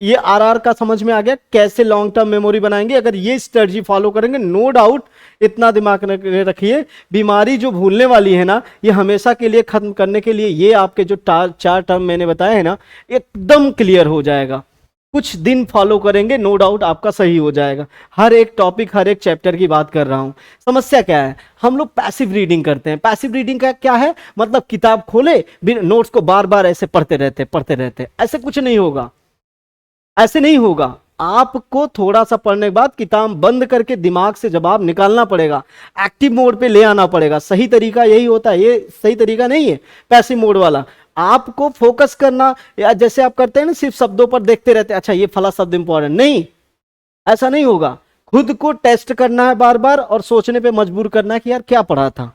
ये आरआर का समझ में आ गया कैसे लॉन्ग टर्म मेमोरी बनाएंगे। अगर ये स्ट्रेटजी फॉलो करेंगे, नो डाउट, इतना दिमाग में रखिए, बीमारी जो भूलने वाली है ना, ये हमेशा के लिए खत्म करने के लिए ये आपके जो 4 टर्म मैंने बताए हैं ना, एकदम क्लियर हो जाएगा। कुछ दिन फॉलो करेंगे, नो डाउट आपका सही हो जाएगा। हर एक टॉपिक, हर एक चैप्टर की बात कर रहा हूं। समस्या क्या है, हम लोग पैसिव रीडिंग करते हैं। पैसिव रीडिंग का क्या है, मतलब किताब खोले, नोट्स को बार बार ऐसे पढ़ते रहते। ऐसे कुछ नहीं होगा, ऐसे नहीं होगा। आपको थोड़ा सा पढ़ने के बाद किताब बंद करके दिमाग से जवाब निकालना पड़ेगा, एक्टिव मोड पे ले आना पड़ेगा। सही तरीका यही होता है, ये सही तरीका नहीं है पैसिव मोड वाला। आपको फोकस करना, या जैसे आप करते हैं ना, सिर्फ शब्दों पर देखते रहते हैं, अच्छा ये फला शब्द इंपॉर्टेंट, नहीं, ऐसा नहीं होगा। खुद को टेस्ट करना है बार बार, और सोचने पे मजबूर करना है कि यार क्या पढ़ा था।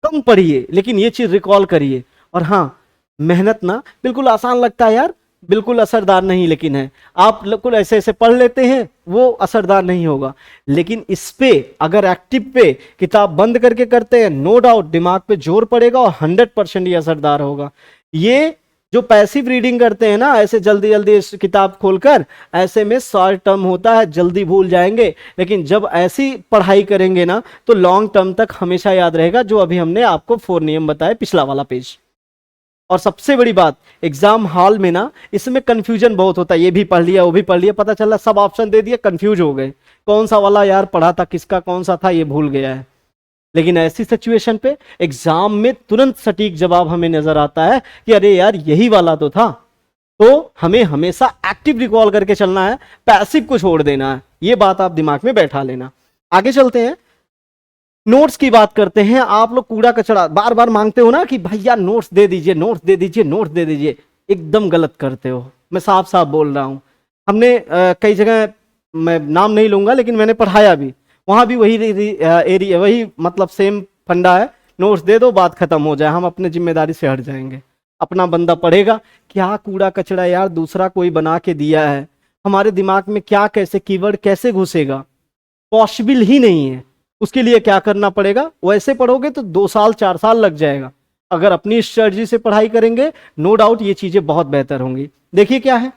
कम पढ़िए लेकिन ये चीज रिकॉल करिए। और हाँ, मेहनत ना बिल्कुल आसान लगता है यार, बिल्कुल असरदार नहीं लेकिन है। आप बिल्कुल ऐसे ऐसे पढ़ लेते हैं, वो असरदार नहीं होगा। लेकिन इस पे अगर एक्टिव पे किताब बंद करके करते हैं, नो डाउट दिमाग पे जोर पड़ेगा और 100% ये असरदार होगा। ये जो पैसिव रीडिंग करते हैं ना, ऐसे जल्दी जल्दी किताब खोलकर, ऐसे में शॉर्ट टर्म होता है, जल्दी भूल जाएंगे। लेकिन जब ऐसी पढ़ाई करेंगे ना, तो लॉन्ग टर्म तक हमेशा याद रहेगा, जो अभी हमने आपको 4 नियम बताए, पिछला वाला पेज। और सबसे बड़ी बात, एग्जाम हॉल में ना इसमें कंफ्यूजन बहुत होता है, ये भी पढ़ लिया वो भी पढ़ लिया, पता चला सब ऑप्शन दे दिया, कंफ्यूज हो गए, कौन सा वाला यार पढ़ा था, किसका कौन सा था ये भूल गया है। लेकिन ऐसी सिचुएशन पे एग्जाम में तुरंत सटीक जवाब हमें नजर आता है कि अरे यार यही वाला तो था। तो हमें हमेशा एक्टिव रिकॉल करके चलना है, पैसिव को छोड़ देना है। ये बात आप दिमाग में बैठा लेना। आगे चलते हैं, नोट्स की बात करते हैं। आप लोग कूड़ा कचड़ा बार बार मांगते हो ना कि भैया नोट्स दे दीजिए, नोट्स दे दीजिए, नोट्स दे दीजिए। एकदम गलत करते हो, मैं साफ साफ बोल रहा हूं। हमने कई जगह, मैं नाम नहीं लूंगा, लेकिन मैंने पढ़ाया भी, वहां भी वही एरिया, वही मतलब सेम फंडा है, नोट्स दे दो बात खत्म हो जाए, हम अपने जिम्मेदारी से हट जाएंगे, अपना बंदा पढ़ेगा। क्या कूड़ा कचड़ा यार दूसरा कोई बना के दिया है, हमारे दिमाग में क्या कैसे कीवर्ड कैसे घुसेगा, पॉसिबल ही नहीं है। उसके लिए क्या करना पड़ेगा, वैसे पढ़ोगे तो 2 साल 4 साल लग जाएगा। अगर अपनी स्ट्रेटजी से पढ़ाई करेंगे, नो डाउट ये चीजें बहुत बेहतर होंगी। देखिए क्या है,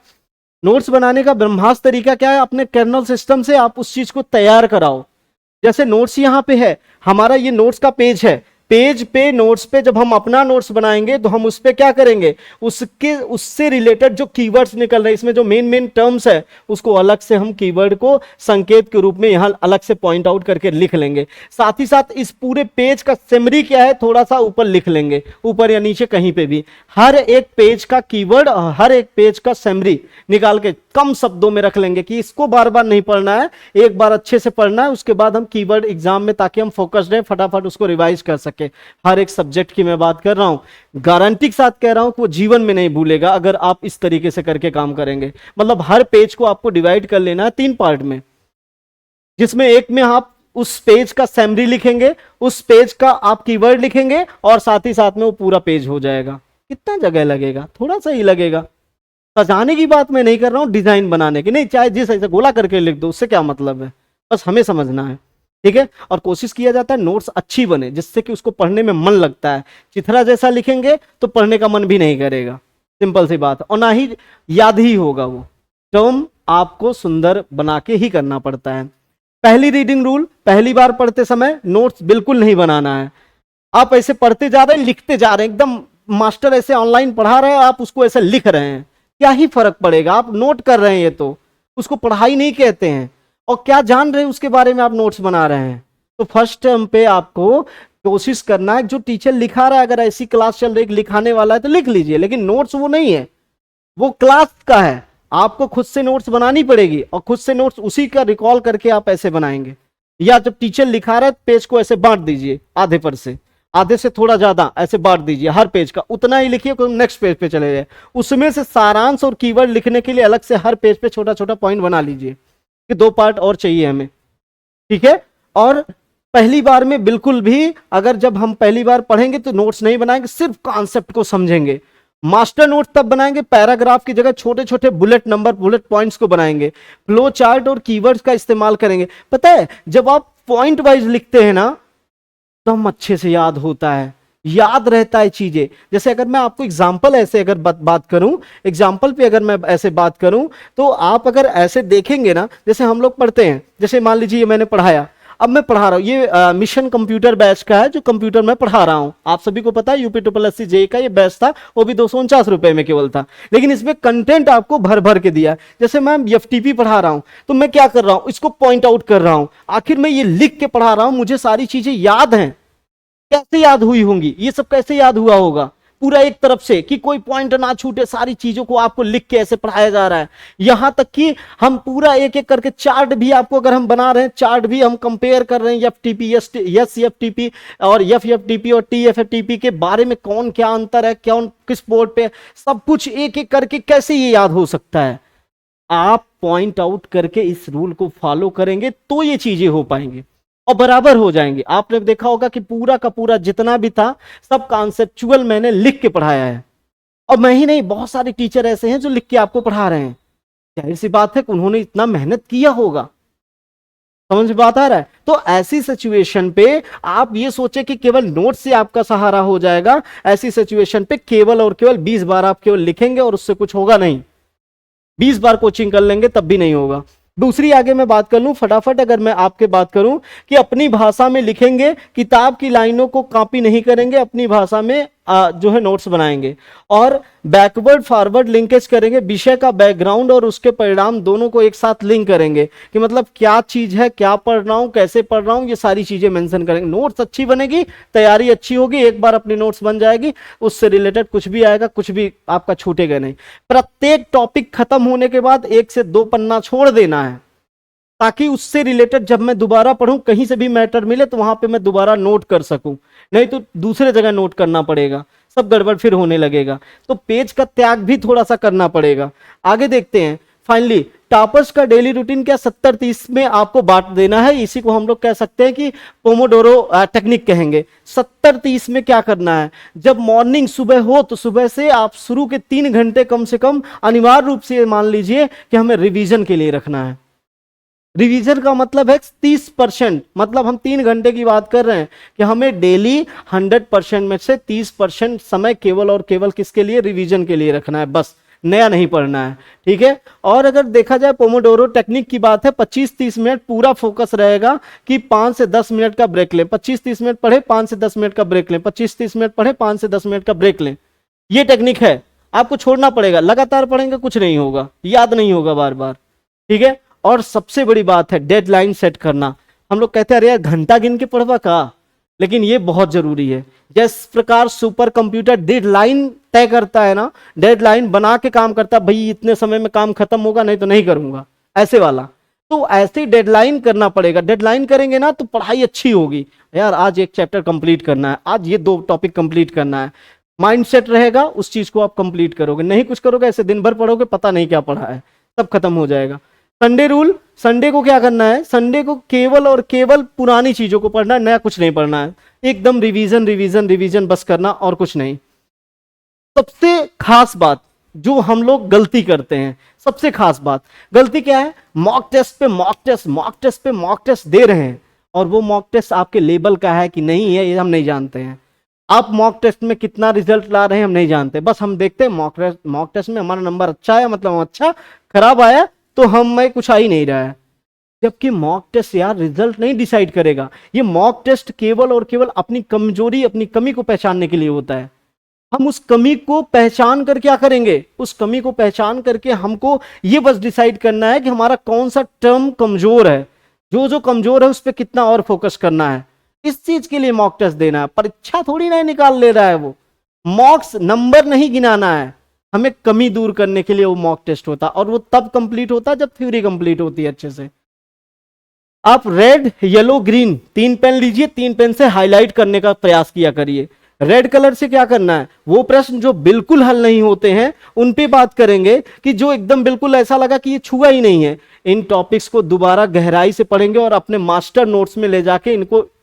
नोट्स बनाने का ब्रह्मास्त्र तरीका क्या है, अपने कर्नल सिस्टम से आप उस चीज को तैयार कराओ। जैसे नोट्स यहाँ पे है, हमारा ये नोट्स का पेज है, पेज पे नोट्स पे जब हम अपना नोट्स बनाएंगे तो हम उस पे क्या करेंगे, उससे रिलेटेड जो कीवर्ड्स निकल रहे हैं, इसमें जो मेन टर्म्स है, उसको अलग से हम कीवर्ड को संकेत के रूप में यहां अलग से पॉइंट आउट करके लिख लेंगे। साथ ही साथ इस पूरे पेज का समरी क्या है, थोड़ा सा ऊपर लिख लेंगे, ऊपर या नीचे कहीं पे भी। हर एक पेज का कीवर्ड और हर एक पेज का समरी निकाल के कम शब्दों में रख लेंगे कि इसको बार बार नहीं पढ़ना है, एक बार अच्छे से पढ़ना है, उसके बाद हम कीवर्ड एग्जाम में, ताकि हम फोकस्ड रहे, फटाफट उसको रिवाइज कर सके। हर एक सब्जेक्ट की मैं बात कर रहा हूं, गारंटी के साथ कह रहा हूं कि वो जीवन में नहीं भूलेगा अगर आप इस तरीके से करके काम करेंगे। मतलब हर पेज को आपको डिवाइड कर लेना है 3 पार्ट में, जिसमें एक में आप उस पेज का समरी लिखेंगे, उस पेज का आप कीवर्ड लिखेंगे, और साथ ही साथ में वो पूरा पेज हो जाएगा। कितना जगह लगेगा, थोड़ा सा ही लगेगा। सजाने की बात मैं नहीं कर रहा हूं, डिजाइन बनाने की नहीं, चाहे जिस ऐसे गोला करके लिख दो, उससे क्या मतलब है, बस हमें समझना है, ठीक है। और कोशिश किया जाता है नोट्स अच्छी बने, जिससे कि उसको पढ़ने में मन लगता है। चिथरा जैसा लिखेंगे तो पढ़ने का मन भी नहीं करेगा, सिंपल सी बात है, और ना ही याद ही होगा। वो टर्म आपको सुंदर बना के ही करना पड़ता है। पहली रीडिंग रूल, पहली बार पढ़ते समय नोट्स बिल्कुल नहीं बनाना है। आप ऐसे पढ़ते जा रहे हैं, लिखते जा रहे हैं, एकदम मास्टर ऐसे ऑनलाइन पढ़ा रहे हैं, आप उसको ऐसे लिख रहे हैं, क्या ही फर्क पड़ेगा, आप नोट कर रहे हैं, ये तो उसको पढ़ाई नहीं कहते हैं। और क्या जान रहे हैं उसके बारे में आप नोट्स बना रहे हैं। तो फर्स्ट टर्म पे आपको कोशिश करना है जो टीचर लिखा रहा है, अगर ऐसी क्लास चल रही लिखाने वाला है तो लिख लीजिए, लेकिन नोट्स वो नहीं है, वो क्लास का है। आपको खुद से नोट्स बनानी पड़ेगी और खुद से नोट्स उसी का रिकॉल करके आप ऐसे बनाएंगे। या जब टीचर लिखा रहा है पेज को ऐसे बांट दीजिए, आधे पर से आधे से थोड़ा ज्यादा ऐसे बांट दीजिए, हर पेज का उतना ही लिखिए, नेक्स्ट पेज पे चले जाए। उसमें से सारांश और कीवर्ड लिखने के लिए अलग से हर पेज पे छोटा छोटा पॉइंट बना लीजिए कि 2 पार्ट और चाहिए हमें, ठीक है। और पहली बार में बिल्कुल भी, अगर जब हम पहली बार पढ़ेंगे तो नोट्स नहीं बनाएंगे, सिर्फ कॉन्सेप्ट को समझेंगे। मास्टर नोट तब बनाएंगे, पैराग्राफ की जगह छोटे छोटे बुलेट नंबर, बुलेट पॉइंट्स को बनाएंगे, फ्लो चार्ट और कीवर्ड्स का इस्तेमाल करेंगे। पता है जब आप पॉइंट वाइज लिखते हैं ना तो हम अच्छे से याद होता है, याद रहता है चीजें। जैसे अगर मैं आपको एग्जांपल ऐसे अगर बात करूं, एग्जांपल पे अगर मैं ऐसे बात करूं तो आप अगर ऐसे देखेंगे ना, जैसे हम लोग पढ़ते हैं, जैसे मान लीजिए ये मैंने पढ़ाया, अब मैं पढ़ा रहा हूं, ये मिशन कंप्यूटर बैच का है जो कंप्यूटर में पढ़ा रहा हूं। आप सभी को पता है यूपी JEE का ये बैच था, वो भी 249 रुपए में केवल था, लेकिन इसमें कंटेंट आपको भर भर के दिया। जैसे मैं FTP पढ़ा रहा हूं तो मैं क्या कर रहा हूं, इसको पॉइंट आउट कर रहा हूं, आखिर मैं ये लिख के पढ़ा रहा हूं, मुझे सारी चीजें याद हैं। कैसे याद हुई होंगी, ये सब कैसे याद हुआ होगा, पूरा एक तरफ से कि कोई पॉइंट ना छूटे, सारी चीजों को आपको लिख के ऐसे पढ़ाया जा रहा है। यहां तक कि हम पूरा एक एक करके चार्ट भी आपको अगर हम बना रहे हैं, चार्ट भी हम कंपेयर कर रहे हैं, FTP और FFTP और TFTP के बारे में कौन क्या अंतर है, कौन किस बोर्ड पे, सब कुछ एक एक करके कैसे ये याद हो सकता है। आप पॉइंट आउट करके इस रूल को फॉलो करेंगे तो ये चीजें हो पाएंगे और बराबर हो जाएंगे। आपने देखा होगा कि पूरा का पूरा जितना भी था सब कॉन्सेप्चुअल मैंने लिख के पढ़ाया है, और मैं ही नहीं, बहुत सारे टीचर ऐसे हैं जो लिख के आपको पढ़ा रहे हैं। जाहिर सी बात है कि उन्होंने इतना मेहनत किया होगा। समझ में बात आ रहा है? तो ऐसी सिचुएशन पे आप ये सोचे कि केवल नोट से आपका सहारा हो जाएगा, ऐसी सिचुएशन पे केवल और केवल 20 बार आप केवल लिखेंगे और उससे कुछ होगा नहीं। 20 बार कोचिंग कर लेंगे तब भी नहीं होगा। दूसरी आगे मैं बात कर लूं फटाफट, अगर मैं आपके बात करूं कि अपनी भाषा में लिखेंगे, किताब की लाइनों को कॉपी नहीं करेंगे, अपनी भाषा में जो है नोट्स बनाएंगे, और बैकवर्ड फॉरवर्ड लिंकेज करेंगे, विषय का बैकग्राउंड और उसके परिणाम दोनों को एक साथ लिंक करेंगे कि मतलब क्या चीज है, क्या पढ़ रहा हूं, कैसे पढ़ रहा हूं, ये सारी चीजें मेंशन करेंगे। नोट्स अच्छी बनेगी, तैयारी अच्छी होगी, एक बार अपनी नोट्स बन जाएगी, उससे रिलेटेड कुछ भी आएगा, कुछ भी आपका छूटेगा नहीं। प्रत्येक टॉपिक खत्म होने के बाद 1 से 2 पन्ना छोड़ देना है, ताकि उससे रिलेटेड जब मैं दोबारा पढ़ूं, कहीं से भी मैटर मिले तो वहां पे मैं दोबारा नोट कर सकूं, नहीं तो दूसरे जगह नोट करना पड़ेगा, सब गड़बड़ फिर होने लगेगा। तो पेज का त्याग भी थोड़ा सा करना पड़ेगा। आगे देखते हैं। फाइनली टॉपर्स का डेली रूटीन क्या 70-30 में आपको बांट देना है, इसी को हम लोग कह सकते हैं कि पोमोडोरो टेक्निक कहेंगे। 70-30 में क्या करना है, जब मॉर्निंग सुबह हो तो सुबह से आप शुरू के 3 घंटे कम से कम अनिवार्य रूप से मान लीजिए कि हमें रिवीजन के लिए रखना है। रिवीजन का मतलब है 30%, मतलब हम 3 घंटे की बात कर रहे हैं कि हमें डेली 100% में से 30% समय केवल और केवल किसके लिए, रिवीजन के लिए रखना है, बस नया नहीं पढ़ना है, ठीक है। और अगर देखा जाए पोमोडोरो टेक्निक की बात है, 25-30 मिनट पूरा फोकस रहेगा कि 5 से 10 मिनट का ब्रेक लें, 25-30 मिनट पढ़े 5 से 10 मिनट का ब्रेक लें, 25-30 मिनट पढ़े 5 से 10 मिनट का ब्रेक लें। ये टेक्निक है, आपको छोड़ना पड़ेगा, लगातार पढ़ेंगे कुछ नहीं होगा, याद नहीं होगा बार बार, ठीक है। और सबसे बड़ी बात है डेडलाइन सेट करना। हम लोग कहते हैं अरे यार घंटा गिन के पढ़वा का, लेकिन ये बहुत जरूरी है। जिस प्रकार सुपर कंप्यूटर डेडलाइन तय करता है ना, डेडलाइन बना के काम करता है, भाई इतने समय में काम खत्म होगा नहीं तो नहीं करूंगा, ऐसे वाला। तो ऐसे डेडलाइन करना पड़ेगा, डेडलाइन करेंगे ना तो पढ़ाई अच्छी होगी। यार आज एक चैप्टर कंप्लीट करना है, आज ये 2 टॉपिक कंप्लीट करना है, माइंड सेट रहेगा, उस चीज को आप कंप्लीट करोगे। नहीं कुछ करोगे ऐसे दिन भर पढ़ोगे, पता नहीं क्या पढ़ा है, सब खत्म हो जाएगा। संडे रूल, संडे को क्या करना है, संडे को केवल और केवल पुरानी चीजों को पढ़ना है, नया कुछ नहीं पढ़ना है, एकदम रिवीजन रिवीजन रिवीजन बस करना और कुछ नहीं। सबसे खास बात जो हम लोग गलती करते हैं, सबसे खास बात गलती क्या है, मॉक टेस्ट पे मॉक टेस्ट, मॉक टेस्ट पे मॉक टेस्ट दे रहे हैं, और वो मॉक टेस्ट आपके लेवल का है कि नहीं है ये हम नहीं जानते हैं। आप मॉक टेस्ट में कितना रिजल्ट ला रहे हैं हम नहीं जानते, बस हम देखते हैं मॉक टेस्ट में हमारा नंबर अच्छा है, मतलब अच्छा, खराब आया तो हमें कुछ आ ही नहीं रहा है। जबकि मॉक टेस्ट यार रिजल्ट नहीं डिसाइड करेगा, ये मॉक टेस्ट केवल और केवल अपनी कमजोरी, अपनी कमी को पहचानने के लिए होता है। हम उस कमी को पहचान कर क्या करेंगे, उस कमी को पहचान करके हमको ये बस डिसाइड करना है कि हमारा कौन सा टर्म कमजोर है, जो जो कमजोर है उस पर कितना और फोकस करना है। इस चीज के लिए मॉक टेस्ट देना है, परीक्षा थोड़ी ना निकाल ले रहा है वो। मॉक्स नंबर नहीं गिनाना है, हमें कमी दूर करने के लिए वो मॉक टेस्ट होता है, और वो तब कंप्लीट होता है जब थ्योरी कंप्लीट होती है अच्छे से। आप रेड येलो ग्रीन 3 पेन लीजिए, 3 पेन से हाईलाइट करने का प्रयास किया करिए। रेड कलर से क्या करना है, वो प्रश्न जो बिल्कुल हल नहीं होते हैं उन पे बात करेंगे, कि जो एकदम बिल्कुल ऐसा लगा कि ये छुआ ही नहीं है, इन टॉपिक्स को दोबारा गहराई से पढ़ेंगे और अपने मास्टर नोट्स में ले जाके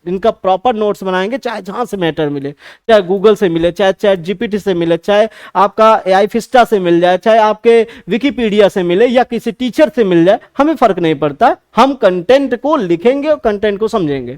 इनका प्रॉपर नोट्स बनाएंगे, चाहे जहां से मैटर मिले, चाहे गूगल से मिले, चाहे चैट जीपीटी से मिले, चाहे आपका एआई फिस्टा से मिल जाए, चाहे आपके विकिपीडिया से मिले या किसी टीचर से मिल जाए, हमें फर्क नहीं पड़ता। हम कंटेंट को लिखेंगे और कंटेंट को समझेंगे।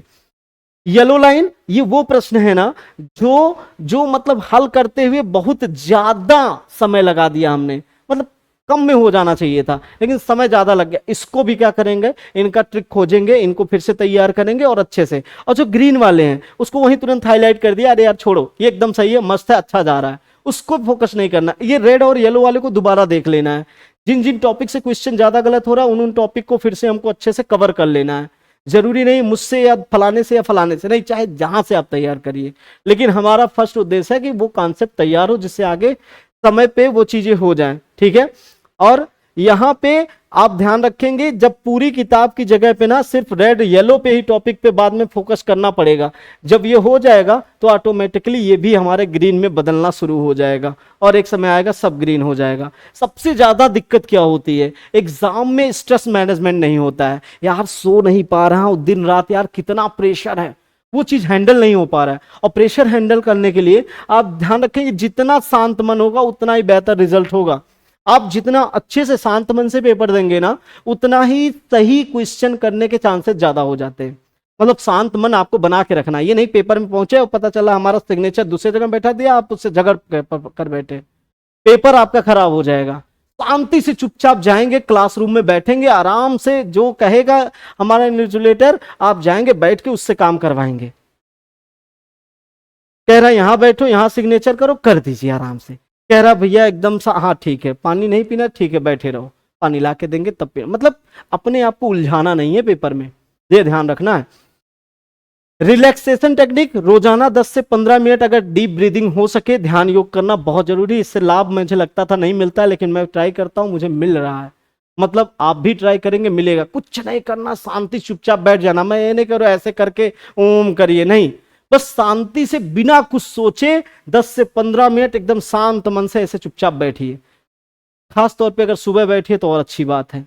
येलो लाइन, ये वो प्रश्न है ना जो जो मतलब हल करते हुए बहुत ज्यादा समय लगा दिया हमने, मतलब कम में हो जाना चाहिए था लेकिन समय ज्यादा लग गया। इसको भी क्या करेंगे, इनका ट्रिक खोजेंगे, इनको फिर से तैयार करेंगे और अच्छे से। और जो ग्रीन वाले हैं उसको वहीं तुरंत हाईलाइट कर दिया, अरे यार छोड़ो ये एकदम सही है, मस्त है, अच्छा जा रहा है, उसको फोकस नहीं करना। ये रेड और येलो वाले को दोबारा देख लेना है, जिन जिन टॉपिक से क्वेश्चन ज्यादा गलत हो रहा है उन टॉपिक को फिर से हमको अच्छे से कवर कर लेना है। जरूरी नहीं मुझसे या फलाने से नहीं, चाहे जहां से आप तैयार करिए, लेकिन हमारा फर्स्ट उद्देश्य है कि वो कॉन्सेप्ट तैयार हो जिससे आगे समय पे वो चीजें हो जाएं, ठीक है। और यहां पे आप ध्यान रखेंगे, जब पूरी किताब की जगह पे ना सिर्फ रेड येलो पे ही टॉपिक पे बाद में फोकस करना पड़ेगा। जब ये हो जाएगा तो ऑटोमेटिकली ये भी हमारे ग्रीन में बदलना शुरू हो जाएगा और एक समय आएगा सब ग्रीन हो जाएगा। सबसे ज्यादा दिक्कत क्या होती है, एग्जाम में स्ट्रेस मैनेजमेंट नहीं होता है। यार सो नहीं पा रहा हूं दिन रात, यार कितना प्रेशर है, वो चीज हैंडल नहीं हो पा रहा है। और प्रेशर हैंडल करने के लिए आप ध्यान रखें कि जितना शांत मन होगा उतना ही बेहतर रिजल्ट होगा। आप जितना अच्छे से शांत मन से पेपर देंगे ना, उतना ही सही क्वेश्चन करने के चांसेस ज्यादा हो जाते हैं। मतलब शांत मन आपको बना के रखना, ये नहीं पेपर में पहुंचे और पता चला हमारा सिग्नेचर दूसरे जगह बैठा दिया, आप उससे झगड़ कर बैठे, पेपर आपका खराब हो जाएगा। शांति से चुपचाप जाएंगे, क्लासरूम में बैठेंगे आराम से, जो कहेगा हमारा इन्विजिलेटर आप जाएंगे बैठ के उससे काम करवाएंगे। कह रहा यहां बैठो, यहां सिग्नेचर करो, कर दीजिए आराम से। कह रहा भैया एकदम सा, हाँ ठीक है, पानी नहीं पीना, ठीक है बैठे रहो, पानी ला के देंगे तब पी। मतलब अपने आप को उलझाना नहीं है पेपर में, ये ध्यान रखना है। रिलैक्सेशन टेक्निक, रोजाना 10 से 15 मिनट अगर डीप ब्रीदिंग हो सके, ध्यान योग करना बहुत जरूरी है। इससे लाभ मुझे लगता था नहीं मिलता, लेकिन मैं ट्राई करता हूं, मुझे मिल रहा है। मतलब आप भी ट्राई करेंगे मिलेगा। कुछ नहीं करना, शांति चुपचाप बैठ जाना। मैं ये नहीं करो ऐसे करके ओम करिए, नहीं, बस शांति से बिना कुछ सोचे 10 से 15 मिनट एकदम शांत मन से ऐसे चुपचाप बैठिए। खास तौर पे अगर सुबह बैठिए तो और अच्छी बात है।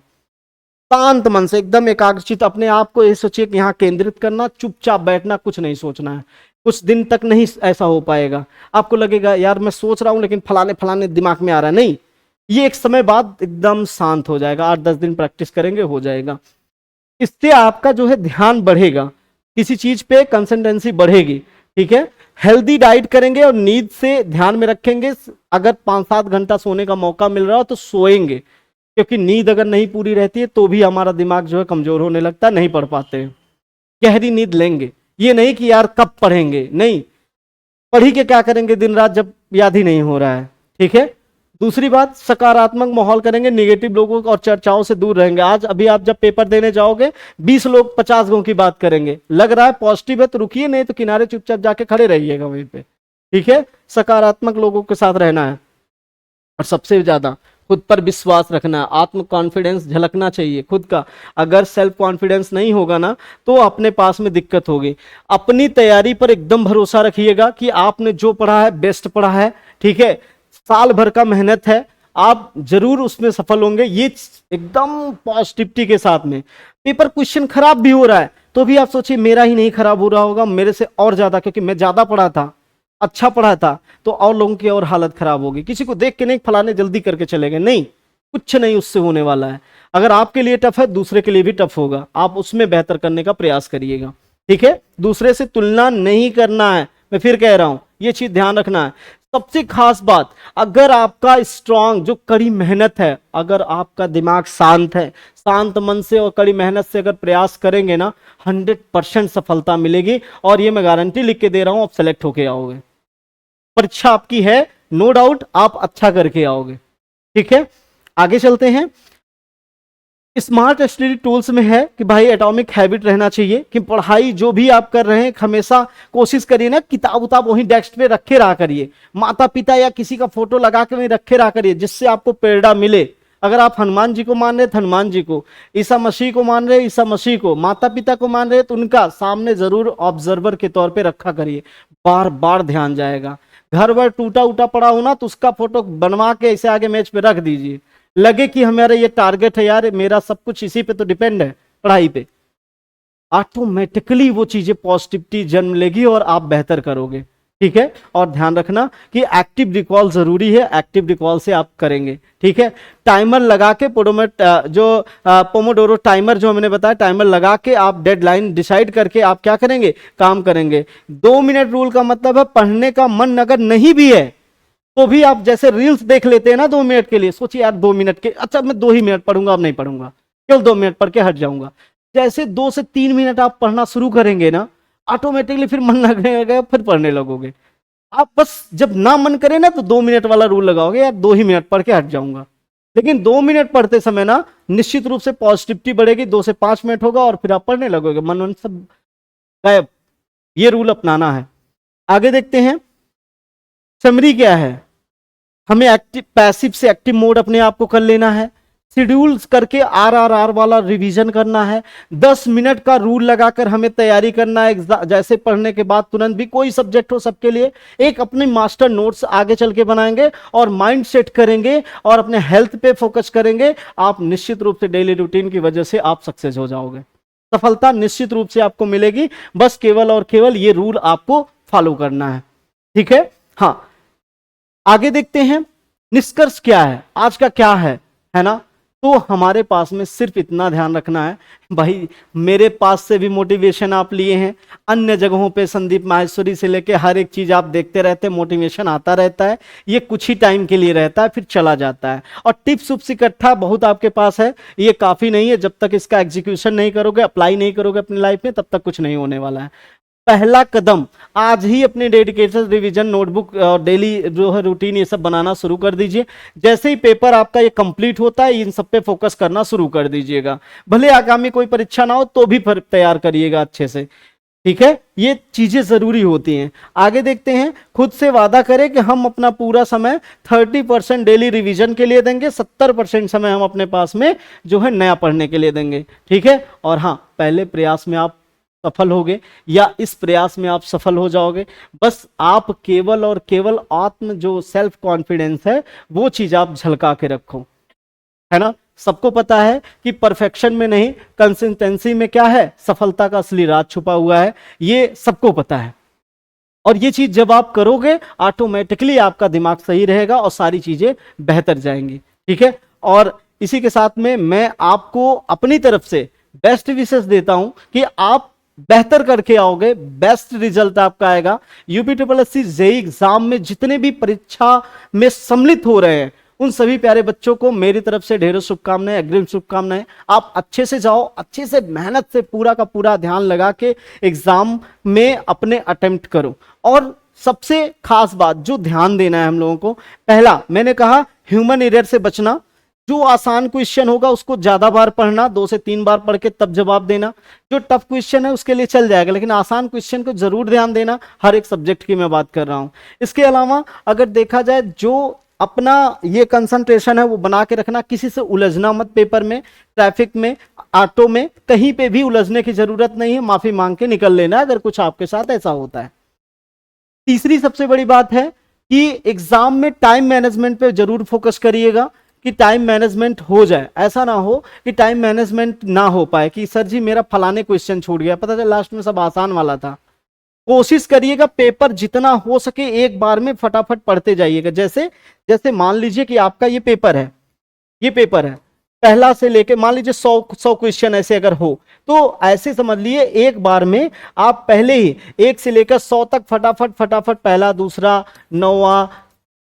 शांत मन से एकदम एकाग्रचित, अपने आप को ये सोचिए कि यहाँ केंद्रित करना, चुपचाप बैठना, कुछ नहीं सोचना है। कुछ दिन तक नहीं ऐसा हो पाएगा, आपको लगेगा यार मैं सोच रहा हूं लेकिन फलाने फलाने दिमाग में आ रहा है, नहीं, ये एक समय बाद एकदम शांत हो जाएगा। 8-10 दिन प्रैक्टिस करेंगे हो जाएगा। इससे आपका जो है ध्यान बढ़ेगा, किसी चीज पे कंसंट्रेंसी बढ़ेगी, ठीक है। हेल्दी डाइट करेंगे और नींद से ध्यान में रखेंगे। अगर 5-7 घंटा सोने का मौका मिल रहा हो तो सोएंगे, क्योंकि नींद अगर नहीं पूरी रहती है तो भी हमारा दिमाग जो है कमजोर होने लगता है, नहीं पढ़ पाते हैं। गहरी नींद लेंगे, ये नहीं कि यार कब पढ़ेंगे, नहीं, पढ़ी के क्या करेंगे दिन रात जब याद ही नहीं हो रहा है, ठीक है। दूसरी बात, सकारात्मक माहौल करेंगे, नेगेटिव लोगों और चर्चाओं से दूर रहेंगे। आज अभी आप जब पेपर देने जाओगे 20 लोग 50 लोगों की बात करेंगे, लग रहा है पॉजिटिव है तो रुकिए, नहीं तो किनारे चुपचाप जाके खड़े रहिएगा वहीं पे, ठीक है। सकारात्मक लोगों के साथ रहना है और सबसे ज्यादा खुद पर विश्वास रखना है। आत्म कॉन्फिडेंस झलकना चाहिए खुद का। अगर सेल्फ कॉन्फिडेंस नहीं होगा ना तो अपने पास में दिक्कत होगी। अपनी तैयारी पर एकदम भरोसा रखिएगा कि आपने जो पढ़ा है बेस्ट पढ़ा है, ठीक है। साल भर का मेहनत है, आप जरूर उसमें सफल होंगे, ये एकदम पॉजिटिविटी के साथ में। पेपर क्वेश्चन खराब भी हो रहा है तो भी आप सोचिए मेरा ही नहीं खराब हो रहा होगा, मेरे से और ज्यादा, क्योंकि मैं ज्यादा पढ़ा था, अच्छा पढ़ा था, तो और लोगों की और हालत खराब होगी। किसी को देख के नहीं फलाने जल्दी करके चले गए, नहीं, कुछ नहीं उससे होने वाला है। अगर आपके लिए टफ है दूसरे के लिए भी टफ होगा, आप उसमें बेहतर करने का प्रयास करिएगा, ठीक है। दूसरे से तुलना नहीं करना है, मैं फिर कह रहा हूं, ये चीज ध्यान रखना है। सबसे खास बात, अगर आपका स्ट्रांग जो कड़ी मेहनत है, अगर आपका दिमाग शांत है, शांत मन से और कड़ी मेहनत से अगर प्रयास करेंगे ना, 100% सफलता मिलेगी। और ये मैं गारंटी लिख के दे रहा हूं, आप सेलेक्ट होके आओगे। परीक्षा आपकी है, नो डाउट आप अच्छा करके आओगे, ठीक है। आगे चलते हैं। स्मार्ट स्टडी टूल्स में है कि भाई एटॉमिक हैबिट रहना चाहिए कि पढ़ाई जो भी आप कर रहे हैं हमेशा कोशिश करिए ना, किताब उताब वहीं डेस्क पे रखे रहा करिए, माता पिता या किसी का फोटो लगा के वहीं रखे रहा करिए, जिससे आपको प्रेरणा मिले। अगर आप हनुमान जी को मान रहे तो हनुमान जी को, ईसा मसीह को मान रहे ईसा मसीह को, माता पिता को मान रहे तो उनका सामने जरूर ऑब्जर्वर के तौर पे रखा करिए, बार बार ध्यान जाएगा। घर भर टूटा उटा पड़ा हो ना तो उसका फोटो बनवा के ऐसे आगे मेज पे रख दीजिए, लगे कि हमारा ये टारगेट है यार, मेरा सब कुछ इसी पे तो डिपेंड है, पढ़ाई पे। ऑटोमेटिकली वो चीजें पॉजिटिविटी जन्म लेगी और आप बेहतर करोगे। ठीक है, और ध्यान रखना कि एक्टिव रिकॉल जरूरी है, एक्टिव रिकॉल से आप करेंगे। ठीक है, टाइमर लगा के पोमोडोरो टाइमर जो मैंने बताया, टाइमर लगा के आप डेडलाइन डिसाइड करके आप क्या करेंगे, काम करेंगे। 2 मिनट रूल का मतलब है पढ़ने का मन अगर नहीं भी है तो भी आप जैसे रील्स देख लेते हैं ना 2 मिनट के लिए, सोचिए यार 2 मिनट के, अच्छा मैं 2 ही मिनट पढ़ूंगा, अब नहीं पढ़ूंगा, केवल 2 मिनट पढ़ के हट जाऊंगा। जैसे 2 से 3 मिनट आप पढ़ना शुरू करेंगे ना, ऑटोमेटिकली फिर मन लगने लगेगा, फिर पढ़ने लगोगे। आप बस जब ना मन करे ना तो 2 मिनट वाला रूल लगाओगे, यार 2 ही मिनट पढ़ के हट जाऊंगा। लेकिन 2 मिनट पढ़ते समय ना निश्चित रूप से पॉजिटिविटी बढ़ेगी, 2 से 5 मिनट होगा और फिर आप पढ़ने लगोगे, मन सब गायब। ये रूल अपनाना है। आगे देखते हैं, समरी क्या है। हमें एक्टिव पैसिव से एक्टिव मोड अपने आप को कर लेना है, शेड्यूल करके आरआरआर वाला रिवीजन करना है, 10 मिनट का रूल लगाकर हमें तैयारी करना है। जैसे पढ़ने के बाद तुरंत भी कोई सब्जेक्ट हो सबके लिए एक अपने मास्टर नोट्स आगे चल के बनाएंगे और माइंड सेट करेंगे और अपने हेल्थ पे फोकस करेंगे। आप निश्चित रूप से डेली रूटीन की वजह से आप सक्सेस हो जाओगे, सफलता निश्चित रूप से आपको मिलेगी। बस केवल और केवल ये रूल आपको फॉलो करना है। ठीक है, हाँ आगे देखते हैं निष्कर्ष क्या है, आज का क्या है ना। तो हमारे पास में सिर्फ इतना ध्यान रखना है भाई, मेरे पास से भी मोटिवेशन आप लिए हैं, अन्य जगहों पे संदीप माहेश्वरी से लेके हर एक चीज आप देखते रहते हैं, मोटिवेशन आता रहता है, ये कुछ ही टाइम के लिए रहता है फिर चला जाता है। और टिप्स उप्स इकट्ठा बहुत आपके पास है, ये काफी नहीं है। जब तक इसका एग्जीक्यूशन नहीं करोगे, अप्लाई नहीं करोगे अपनी लाइफ में, तब तक कुछ नहीं होने वाला है। पहला कदम आज ही अपने डेडिकेटेड रिवीजन नोटबुक और डेली जो है रूटीन ये सब बनाना शुरू कर दीजिए। जैसे ही पेपर आपका ये कंप्लीट होता है, इन सब पे फोकस करना शुरू कर दीजिएगा। भले आगामी कोई परीक्षा ना हो तो भी तैयार करिएगा अच्छे से। ठीक है, ये चीजें जरूरी होती हैं। आगे देखते हैं, खुद से वादा करें कि हम अपना पूरा समय 30% डेली रिवीजन के लिए देंगे, 70% समय हम अपने पास में जो है नया पढ़ने के लिए देंगे। ठीक है, और हाँ पहले प्रयास में आप सफल होगे या इस प्रयास में आप सफल हो जाओगे, बस आप केवल और केवल आत्म जो सेल्फ कॉन्फिडेंस है वो चीज आप झलका के रखो, है ना। सबको पता है कि परफेक्शन में नहीं, कंसिस्टेंसी में क्या है, सफलता का असली राज छुपा हुआ है, ये सबको पता है। और ये चीज जब आप करोगे ऑटोमेटिकली आपका दिमाग सही रहेगा और सारी चीजें बेहतर जाएंगी। ठीक है, और इसी के साथ में मैं आपको अपनी तरफ से बेस्ट विशेष देता हूं कि आप बेहतर करके आओगे, बेस्ट रिजल्ट आपका आएगा। यूपीएससी जेईई एग्जाम में जितने भी परीक्षा में सम्मिलित हो रहे हैं उन सभी प्यारे बच्चों को मेरी तरफ से ढेरों शुभकामनाएं, अग्रिम शुभकामनाएं। आप अच्छे से जाओ, अच्छे से मेहनत से पूरा का पूरा ध्यान लगा के एग्जाम में अपने अटेम्प्ट करो। और सबसे खास बात जो ध्यान देना है हम लोगों को, पहला मैंने कहा ह्यूमन एरर से बचना। जो आसान क्वेश्चन होगा उसको ज्यादा बार पढ़ना, 2 से 3 बार पढ़ के तब जवाब देना। जो टफ क्वेश्चन है उसके लिए चल जाएगा, लेकिन आसान क्वेश्चन को जरूर ध्यान देना। हर एक सब्जेक्ट की मैं बात कर रहा हूं। इसके अलावा अगर देखा जाए, जो अपना ये कंसंट्रेशन है वो बना के रखना, किसी से उलझना मत पेपर में, ट्रैफिक में, ऑटो में, कहीं पे भी उलझने की जरूरत नहीं है। माफी मांग के निकल लेना अगर कुछ आपके साथ ऐसा होता है। तीसरी सबसे बड़ी बात है कि एग्जाम में टाइम मैनेजमेंट पे जरूर फोकस करिएगा कि टाइम मैनेजमेंट हो जाए। ऐसा ना हो कि टाइम मैनेजमेंट ना हो पाए कि सर जी मेरा फलाने क्वेश्चन छूट गया, पता चला लास्ट में सब आसान वाला था। कोशिश करिएगा पेपर जितना हो सके एक बार में फटाफट पढ़ते जाइएगा। जैसे जैसे मान लीजिए कि आपका ये पेपर है, पहला से लेके मान लीजिए 100 क्वेश्चन ऐसे अगर हो, तो ऐसे समझ लिए एक बार में आप पहले ही 1 से लेकर 100 तक फटाफट पहला, दूसरा, 9वां,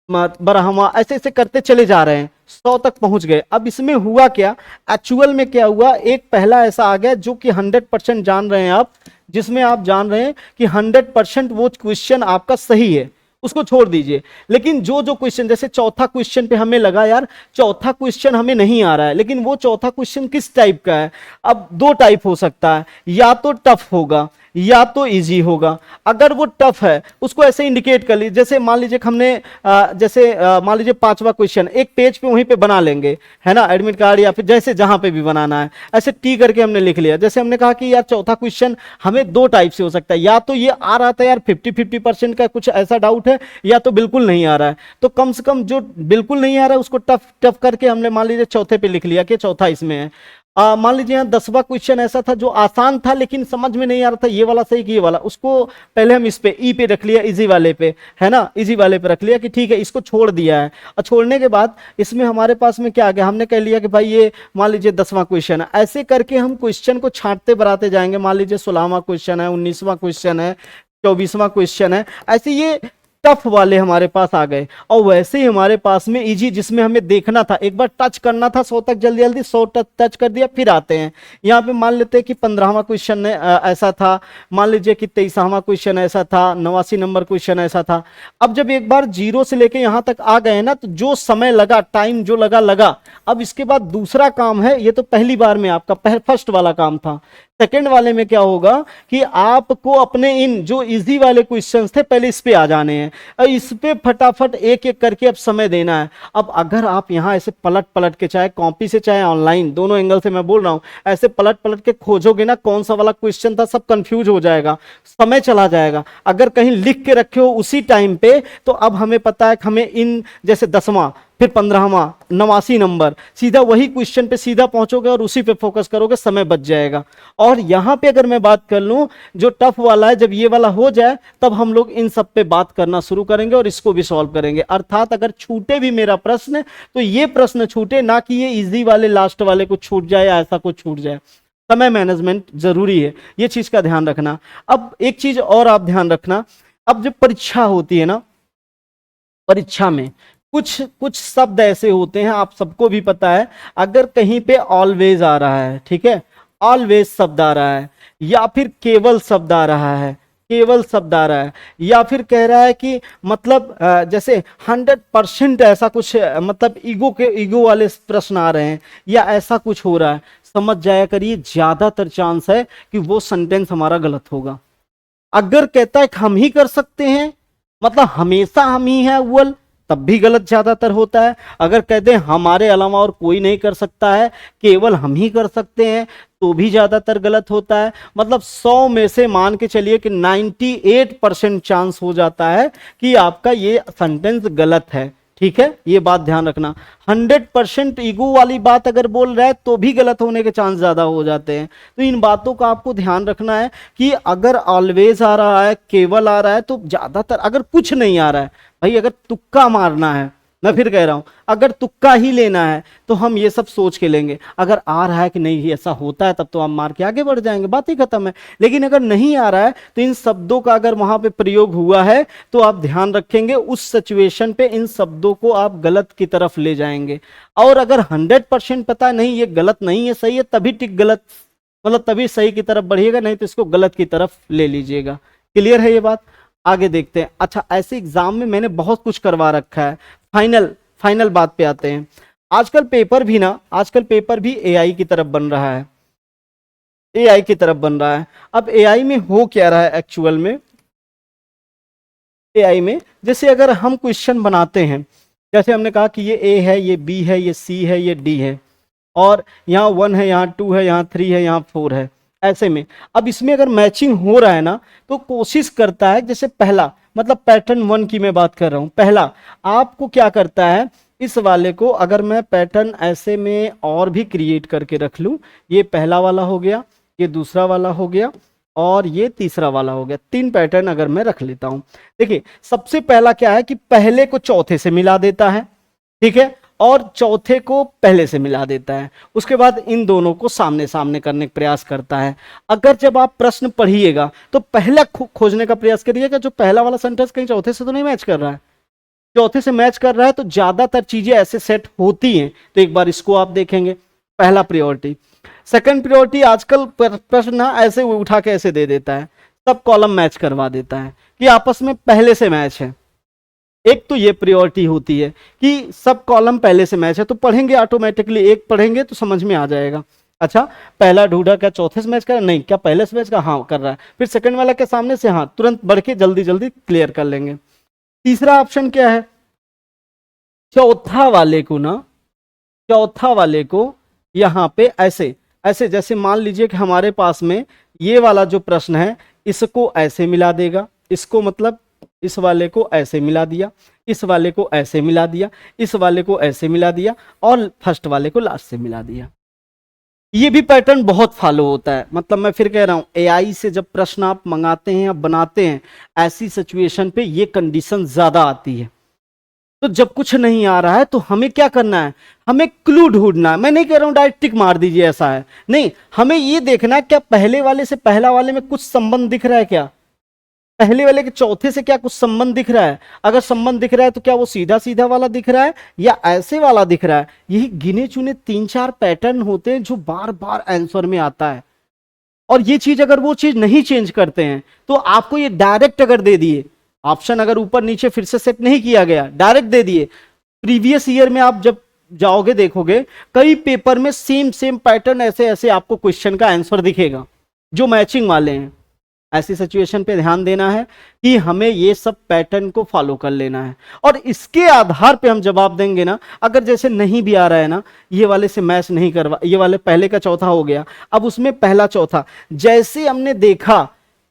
12वां ऐसे ऐसे करते चले जा रहे हैं, 100 तक पहुंच गए। अब इसमें हुआ क्या, एक्चुअल में क्या हुआ, एक पहला ऐसा आ गया जो कि 100% जान रहे हैं आप, जिसमें आप जान रहे हैं कि 100% वो क्वेश्चन आपका सही है, उसको छोड़ दीजिए। लेकिन जो जो क्वेश्चन, जैसे चौथा क्वेश्चन पे हमें लगा यार चौथा क्वेश्चन हमें नहीं आ रहा है, लेकिन वो चौथा क्वेश्चन किस टाइप का है? अब दो टाइप हो सकता है, या तो टफ होगा या तो इजी होगा। अगर वो टफ है उसको ऐसे इंडिकेट कर लीजिए, जैसे मान लीजिए हमने मान लीजिए पांचवा क्वेश्चन एक पेज पे वहीं पे बना लेंगे, है ना, एडमिट कार्ड या फिर जैसे जहां पे भी बनाना है ऐसे टी करके हमने लिख लिया। जैसे हमने कहा कि यार चौथा क्वेश्चन हमें दो टाइप से हो सकता है, या तो ये आ रहा था यार 50-50% का कुछ ऐसा डाउट है, या तो बिल्कुल नहीं आ रहा है। तो कम से कम जो बिल्कुल नहीं आ रहा है उसको टफ टफ करके हमने मान लीजिए चौथे पे लिख लिया कि चौथा इसमें है। मान लीजिए यहाँ 10वां क्वेश्चन ऐसा था जो आसान था लेकिन समझ में नहीं आ रहा था ये वाला सही कि ये वाला, उसको पहले हम इस पे ई पे रख लिया, इजी वाले पे, है ना, इजी वाले पे रख लिया कि ठीक है इसको छोड़ दिया है। और छोड़ने के बाद इसमें हमारे पास में क्या आ गया, हमने कह लिया कि भाई ये मान लीजिए 10वां क्वेश्चन है। ऐसे करके हम क्वेश्चन को छांटते बढ़ाते जाएंगे। मान लीजिए 16वां क्वेश्चन है, 19वां क्वेश्चन है, 24वां क्वेश्चन है, ऐसे ये टफ वाले हमारे पास आ गए। और वैसे ही हमारे पास में इजी, जिसमें हमें देखना था, एक बार टच करना था 100 तक, जल्दी जल्दी 100 टच कर दिया, फिर आते हैं यहाँ पे। मान लेते हैं कि 15वां क्वेश्चन ऐसा था, मान लीजिए कि 23वां क्वेश्चन ऐसा था, 89 नंबर क्वेश्चन ऐसा था। अब जब एक बार जीरो से लेके यहाँ तक आ गए ना, तो जो समय लगा, टाइम जो लगा। अब इसके बाद दूसरा काम है, ये तो पहली बार में आपका फर्स्ट वाला काम था। सेकेंड वाले में क्या होगा कि आपको अपने इन जो इजी वाले क्वेश्चंस थे पहले इस पे आ जाने हैं, और इस पे फटाफट एक एक करके अब समय देना है। अब अगर आप यहाँ ऐसे पलट पलट के, चाहे कॉपी से चाहे ऑनलाइन, दोनों एंगल से मैं बोल रहा हूं, ऐसे पलट पलट के खोजोगे ना कौन सा वाला क्वेश्चन था, सब कंफ्यूज हो जाएगा, समय चला जाएगा। अगर कहीं लिख के रखे हो उसी टाइम पे, तो अब हमें पता है कि हमें इन जैसे 10वां फिर 15वां 89 नंबर, सीधा वही क्वेश्चन पे सीधा पहुंचोगे और उसी पे फोकस करोगे, समय बच जाएगा। और यहां पे अगर मैं बात कर लूं जो टफ वाला है, जब ये वाला हो जाए तब हम लोग इन सब पे बात करना शुरू करेंगे और इसको भी सॉल्व करेंगे। अर्थात अगर छूटे भी मेरा प्रश्न तो ये प्रश्न छूटे ना कि ये इजी वाले लास्ट वाले को छूट जाए या ऐसा कुछ छूट जाए। समय मैनेजमेंट जरूरी है, ये चीज का ध्यान रखना। अब एक चीज और आप ध्यान रखना, अब जब परीक्षा होती है ना, परीक्षा में कुछ कुछ शब्द ऐसे होते हैं, आप सबको भी पता है, अगर कहीं पे ऑलवेज आ रहा है, ठीक है, ऑलवेज शब्द आ रहा है, या फिर केवल शब्द आ रहा है, केवल शब्द आ रहा है, या फिर कह रहा है कि मतलब जैसे 100% ऐसा कुछ, मतलब ईगो वाले प्रश्न आ रहे हैं या ऐसा कुछ हो रहा है, समझ जाया करिए ज्यादातर चांस है कि वो सेंटेंस हमारा गलत होगा। अगर कहता है कि हम ही कर सकते हैं, मतलब हमेशा हम ही हैं अव्वल, तब भी गलत ज्यादातर होता है। अगर कहते हैं हमारे अलावा और कोई नहीं कर सकता है, केवल हम ही कर सकते हैं, तो भी ज्यादातर गलत होता है। मतलब 100 में से मान के चलिए कि 98% चांस हो जाता है कि आपका ये सेंटेंस गलत है। ठीक है, ये बात ध्यान रखना। 100% ईगो वाली बात अगर बोल रहा है तो भी गलत होने के चांस ज्यादा हो जाते हैं। तो इन बातों का आपको ध्यान रखना है कि अगर ऑलवेज आ रहा है, केवल आ रहा है, तो ज्यादातर, अगर कुछ नहीं आ रहा है, भाई अगर तुक्का मारना है, मैं फिर कह रहा हूं अगर तुक्का ही लेना है तो हम ये सब सोच के लेंगे। अगर आ रहा है कि नहीं ऐसा होता है, तब तो हम मार के आगे बढ़ जाएंगे, बात ही खत्म है। लेकिन अगर नहीं आ रहा है तो इन शब्दों का अगर वहां पे प्रयोग हुआ है तो आप ध्यान रखेंगे उस सिचुएशन पे इन शब्दों को आप गलत की तरफ ले जाएंगे। और अगर 100% पता नहीं ये गलत नहीं है सही है, तभी टिक गलत, मतलब तभी सही की तरफ बढ़िएगा, नहीं तो इसको गलत की तरफ ले लीजिएगा। क्लियर है ये बात? आगे देखते हैं। अच्छा, ऐसे एग्जाम में मैंने बहुत कुछ करवा रखा है। फाइनल बात पे आते हैं। आजकल पेपर भी एआई की तरफ बन रहा है, एआई की तरफ बन रहा है। अब एआई में हो क्या रहा है एक्चुअल में, एआई में जैसे अगर हम क्वेश्चन बनाते हैं, जैसे हमने कहा कि ये ए है, ये बी है, ये सी है, ये डी है, और यहाँ 1 है, यहाँ 2 है, यहाँ 3 है, यहाँ 4 है, ऐसे में अब इसमें अगर मैचिंग हो रहा है ना तो कोशिश करता है, जैसे पहला, मतलब पैटर्न 1 की मैं बात कर रहा हूं, पहला आपको क्या करता है, इस वाले को अगर मैं पैटर्न ऐसे में और भी क्रिएट करके रख लूं, ये पहला वाला हो गया, ये दूसरा वाला हो गया, और ये तीसरा वाला हो गया। 3 पैटर्न अगर मैं रख लेता हूं, देखिए सबसे पहला क्या है कि पहले को चौथे से मिला देता है, ठीक है, और चौथे को पहले से मिला देता है। उसके बाद इन दोनों को सामने सामने करने का प्रयास करता है। अगर जब आप प्रश्न पढ़िएगा तो पहला खोजने का प्रयास करिएगा जो पहला वाला सेंटेंस कहीं चौथे से तो नहीं मैच कर रहा है। चौथे से मैच कर रहा है तो ज्यादातर चीजें ऐसे सेट होती हैं, तो एक बार इसको आप देखेंगे, पहला प्रायोरिटी। सेकंड प्रायोरिटी, आजकल प्रश्न ना ऐसे उठा के ऐसे दे देता है, सब कॉलम मैच करवा देता है कि आपस में पहले से मैच है, एक तो ये प्रायोरिटी होती है कि सब कॉलम पहले से मैच है, तो पढ़ेंगे ऑटोमेटिकली, एक पढ़ेंगे तो समझ में आ जाएगा। अच्छा, पहला ढूंढा, क्या चौथे से मैच कर रहा है? नहीं। क्या पहले से मैच का? हाँ कर रहा है। फिर सेकंड वाला के सामने से? हाँ, तुरंत बढ़ के जल्दी जल्दी क्लियर कर लेंगे। तीसरा ऑप्शन क्या है? चौथा वाले को ना, चौथा वाले को यहां पे ऐसे ऐसे, जैसे मान लीजिए कि हमारे पास में ये वाला जो प्रश्न है, इसको ऐसे मिला देगा, इसको मतलब इस वाले को ऐसे मिला दिया, इस वाले को ऐसे मिला दिया, इस वाले को ऐसे मिला दिया, और फर्स्ट वाले को लास्ट से मिला दिया। ये भी पैटर्न बहुत फॉलो होता है। मतलब मैं फिर कह रहा हूं, एआई से जब प्रश्न आप मंगाते हैं या बनाते हैं, ऐसी सिचुएशन पे ये कंडीशन ज्यादा आती है। तो जब कुछ नहीं आ रहा है तो हमें क्या करना है? हमें क्लू ढूंढना है। मैं नहीं कह रहा हूं डायरेक्ट टिक मार दीजिए, ऐसा है नहीं। हमें ये देखना है क्या पहले वाले से पहला वाले में कुछ संबंध दिख रहा है, क्या पहले वाले के चौथे से क्या कुछ संबंध दिख रहा है? अगर संबंध दिख रहा है तो क्या वो सीधा सीधा वाला दिख रहा है या ऐसे वाला दिख रहा है? यही गिने चुने 3-4 पैटर्न होते हैं जो बार बार आंसर में आता है। और ये चीज अगर वो चीज नहीं चेंज करते हैं तो आपको ये डायरेक्ट अगर दे दिए ऑप्शन, अगर ऊपर नीचे फिर से सेट नहीं किया गया, डायरेक्ट दे दिए, प्रीवियस ईयर में आप जब जाओगे देखोगे कई पेपर में सेम सेम पैटर्न ऐसे ऐसे आपको क्वेश्चन का आंसर दिखेगा जो मैचिंग वाले हैं। ऐसी सिचुएशन पे ध्यान देना है कि हमें ये सब पैटर्न को फॉलो कर लेना है, और इसके आधार पे हम जवाब देंगे ना। अगर जैसे नहीं भी आ रहा है ना, ये वाले से मैच नहीं करवा, ये वाले पहले का चौथा हो गया, अब उसमें पहला चौथा, जैसे हमने देखा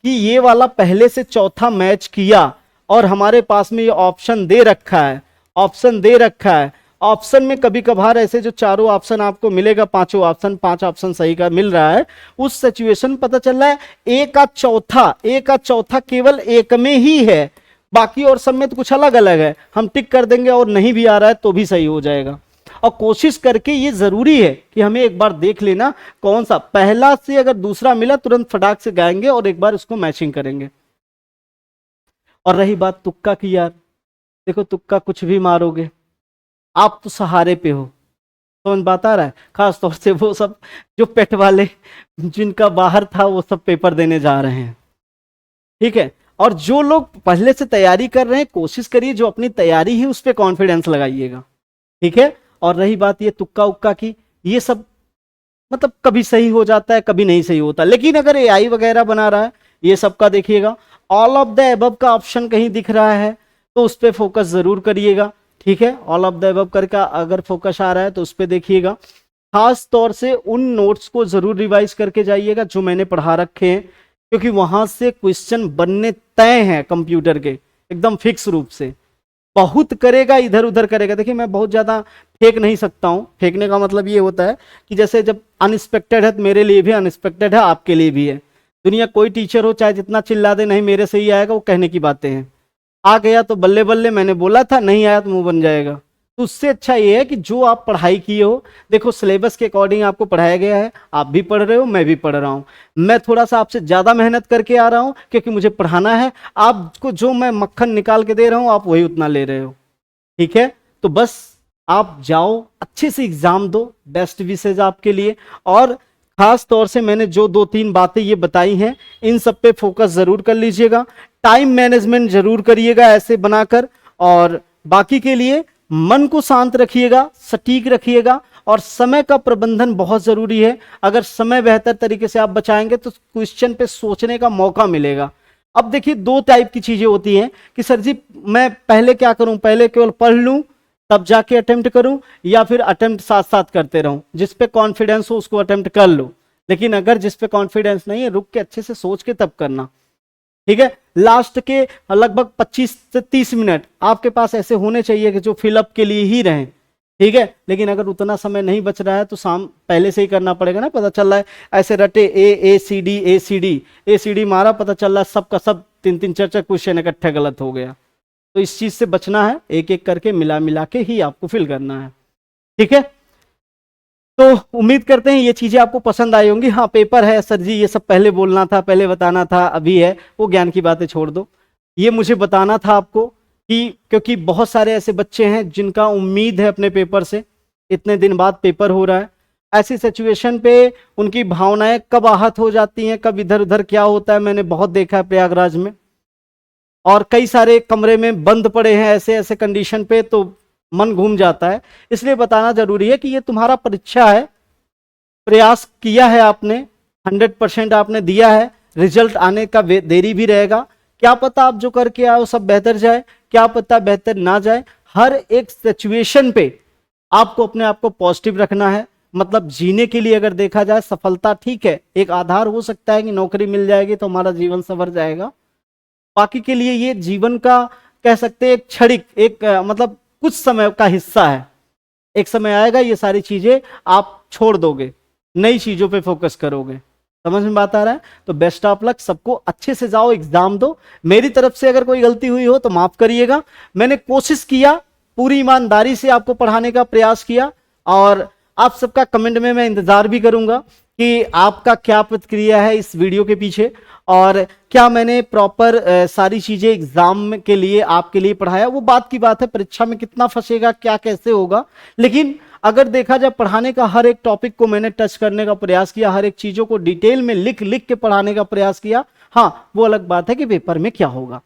कि ये वाला पहले से चौथा मैच किया और हमारे पास में ये ऑप्शन दे रखा है, ऑप्शन दे रखा है, ऑप्शन में कभी कभार ऐसे जो चारों ऑप्शन आपको मिलेगा, पांचों ऑप्शन, 5 ऑप्शन सही का मिल रहा है, उस सिचुएशन पता चल रहा है एक का चौथा केवल एक में ही है, बाकी और सब में तो कुछ अलग अलग है। हम टिक कर देंगे और नहीं भी आ रहा है तो भी सही हो जाएगा। और कोशिश करके ये जरूरी है कि हमें एक बार देख लेना कौन सा पहला से अगर दूसरा मिला तुरंत फटाक से गाएंगे और एक बार उसको मैचिंग करेंगे। और रही बात तुक्का की, यार देखो तुक्का कुछ भी मारोगे, आप तो सहारे पे हो। समझ बात आ रहा है? खास तौर से वो सब जो पेट वाले जिनका बाहर था वो सब पेपर देने जा रहे हैं, ठीक है। और जो लोग पहले से तैयारी कर रहे हैं, कोशिश करिए जो अपनी तैयारी है उस पर कॉन्फिडेंस लगाइएगा, ठीक है। और रही बात ये तुक्का उक्का की, ये सब मतलब कभी सही हो जाता है कभी नहीं सही होता, लेकिन अगर एआई वगैरह बना रहा है ये सबका देखिएगा, ऑल ऑफ द एबव का ऑप्शन कहीं दिख रहा है तो उस पर फोकस जरूर करिएगा, ठीक है। ऑल ऑफ द एबव करके अगर फोकस आ रहा है तो उस पर देखिएगा। खास तौर से उन नोट्स को जरूर रिवाइज करके जाइएगा जो मैंने पढ़ा रखे हैं, क्योंकि वहां से क्वेश्चन बनने तय हैं कंप्यूटर के, एकदम फिक्स रूप से। बहुत करेगा इधर उधर करेगा, देखिए मैं बहुत ज्यादा फेंक नहीं सकता हूं। फेंकने का मतलब ये होता है कि जैसे जब अनएक्सपेक्टेड है तो मेरे लिए भी अनएक्सपेक्टेड है, आपके लिए भी है। दुनिया कोई टीचर हो चाहे जितना चिल्ला दे, नहीं मेरे से ही आएगा, वो कहने की बातें हैं। आ गया तो बल्ले बल्ले, मैंने बोला था, नहीं आया तो मुंह बन जाएगा। तो उससे अच्छा ये है कि जो आप पढ़ाई किए हो, देखो सिलेबस के अकॉर्डिंग आपको पढ़ाया गया है, आप भी पढ़ रहे हो, मैं भी पढ़ रहा हूं। मैं थोड़ा सा आपसे ज्यादा मेहनत करके आ रहा हूं क्योंकि मुझे पढ़ाना है। आपको जो मैं मक्खन निकाल के दे रहा हूं आप वही उतना ले रहे हो, ठीक है। तो बस आप जाओ, अच्छे से एग्जाम दो, बेस्ट विशेज आपके लिए। और खास तौर से मैंने जो 2-3 बातें ये बताई हैं, इन सब पे फोकस जरूर कर लीजिएगा। टाइम मैनेजमेंट जरूर करिएगा ऐसे बनाकर, और बाकी के लिए मन को शांत रखिएगा, सटीक रखिएगा, और समय का प्रबंधन बहुत जरूरी है। अगर समय बेहतर तरीके से आप बचाएंगे तो क्वेश्चन पे सोचने का मौका मिलेगा। अब देखिए 2 टाइप की चीजें होती हैं कि सर जी मैं पहले क्या करूं, पहले केवल पढ़ लूं तब जाके अटेम्प्ट करूं, या फिर अटेम्प्ट साथ साथ करते रहूं। जिस पे कॉन्फिडेंस हो उसको अटेम्प्ट कर लो, लेकिन अगर जिस पे कॉन्फिडेंस नहीं है, रुक के अच्छे से सोच के तब करना, ठीक है। लास्ट के लगभग 25 से 30 मिनट आपके पास ऐसे होने चाहिए कि जो फिलअप के लिए ही रहें, ठीक है। लेकिन अगर उतना समय नहीं बच रहा है तो शाम पहले से ही करना पड़ेगा ना। पता चल रहा है ऐसे रटे ए सी डी मारा, पता चल रहा है सबका सब 3-3 4-4 क्वेश्चन इकट्ठे गलत हो गया। तो इस चीज से बचना है, एक एक करके मिला मिला के ही आपको फिल करना है, ठीक है। तो उम्मीद करते हैं ये चीजें आपको पसंद आई होंगी। हाँ पेपर है सर जी, ये सब पहले बोलना था, पहले बताना था, अभी है, वो ज्ञान की बातें छोड़ दो। ये मुझे बताना था आपको कि क्योंकि बहुत सारे ऐसे बच्चे हैं जिनका उम्मीद है अपने पेपर से, इतने दिन बाद पेपर हो रहा है। ऐसी सिचुएशन पे उनकी भावनाएं कब आहत हो जाती हैं, कब इधर उधर क्या होता है, मैंने बहुत देखा है प्रयागराज में। और कई सारे कमरे में बंद पड़े हैं ऐसे ऐसे कंडीशन पे, तो मन घूम जाता है। इसलिए बताना जरूरी है कि ये तुम्हारा परीक्षा है, प्रयास किया है आपने, 100% आपने दिया है, रिजल्ट आने का देरी भी रहेगा। क्या पता आप जो करके आओ सब बेहतर जाए, क्या पता बेहतर ना जाए। हर एक सिचुएशन पे आपको अपने आप को पॉजिटिव रखना है। मतलब जीने के लिए अगर देखा जाए, सफलता ठीक है एक आधार हो सकता है कि नौकरी मिल जाएगी तो हमारा जीवन संवर जाएगा, बाकी के लिए ये जीवन का कह सकते हैं एक क्षणिक, एक मतलब कुछ समय का हिस्सा है। एक समय आएगा ये सारी चीजें आप छोड़ दोगे, नई चीजों पे फोकस करोगे। समझ में बात आ रहा है? तो बेस्ट ऑफ लक, सबको अच्छे से जाओ, एग्जाम दो। मेरी तरफ से अगर कोई गलती हुई हो तो माफ करिएगा। मैंने कोशिश किया, पूरी ईमानदारी से आपको पढ़ाने का प्रयास किया, और आप सबका कमेंट में मैं इंतजार भी करूंगा कि आपका क्या प्रतिक्रिया है इस वीडियो के पीछे, और क्या मैंने प्रॉपर सारी चीजें एग्जाम के लिए आपके लिए पढ़ाया। वो बात की बात है, परीक्षा में कितना फंसेगा, क्या कैसे होगा, लेकिन अगर देखा जाए पढ़ाने का हर एक टॉपिक को मैंने टच करने का प्रयास किया, हर एक चीजों को डिटेल में लिख लिख के पढ़ाने का प्रयास किया। हाँ, वो अलग बात है कि पेपर में क्या होगा,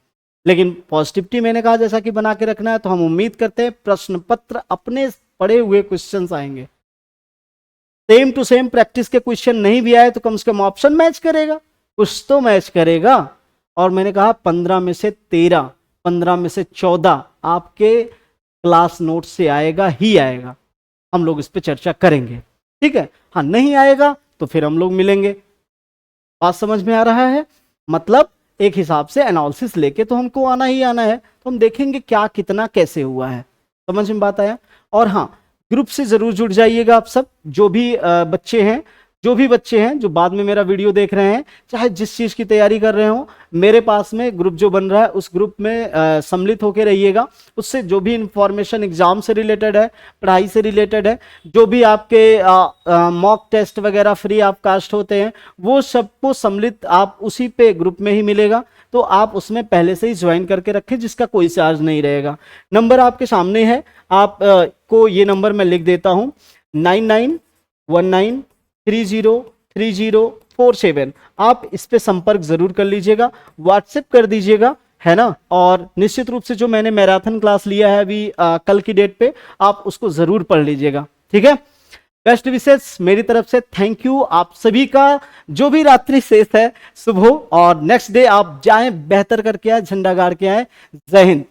लेकिन पॉजिटिविटी मैंने कहा जैसा कि बना के रखना है। तो हम उम्मीद करते हैं प्रश्न पत्र अपने पढ़े हुए क्वेश्चंस आएंगे, सेम टू सेम प्रैक्टिस के क्वेश्चन नहीं भी आए तो कम से कम ऑप्शन मैच करेगा, कुछ तो मैच करेगा। और मैंने कहा 15 में से 13, 15 में से 14 आपके क्लास नोट से आएगा ही आएगा। हम लोग इस पे चर्चा करेंगे, ठीक है? हाँ, नहीं आएगा तो फिर हम लोग मिलेंगे। बात समझ में आ रहा है? मतलब एक हिसाब से एनालिसिस लेके तो हमको आना ही आना है, तो हम देखेंगे क्या कितना कैसे हुआ है। समझ में बात आया? और हाँ, ग्रुप से जरूर जुड़ जाइएगा आप सब, जो भी बच्चे हैं जो बाद में मेरा वीडियो देख रहे हैं, चाहे जिस चीज की तैयारी कर रहे हो, मेरे पास में ग्रुप जो बन रहा है उस ग्रुप में सम्मिलित होकर रहिएगा। उससे जो भी इंफॉर्मेशन एग्जाम से रिलेटेड है, पढ़ाई से रिलेटेड है, जो भी आपके मॉक टेस्ट वगैरह फ्री आप कास्ट होते हैं, वो सबको सम्मिलित आप उसी पे ग्रुप में ही मिलेगा। तो आप उसमें पहले से ही ज्वाइन करके रखें, जिसका कोई चार्ज नहीं रहेगा। नंबर आपके सामने है, आप को ये नंबर मैं लिख देता हूं, 9919303047। आप इस पे संपर्क जरूर कर लीजिएगा, व्हाट्सएप कर दीजिएगा, है ना? और निश्चित रूप से जो मैंने मैराथन क्लास लिया है अभी कल की डेट पे, आप उसको जरूर पढ़ लीजिएगा, ठीक है? बेस्ट विशेष मेरी तरफ से, थैंक यू आप सभी का। जो भी रात्रि शेष है शुभ हो, और नेक्स्ट डे आप जाएं बेहतर करके आए, झंडा गाड़ के आए। जय हिंद।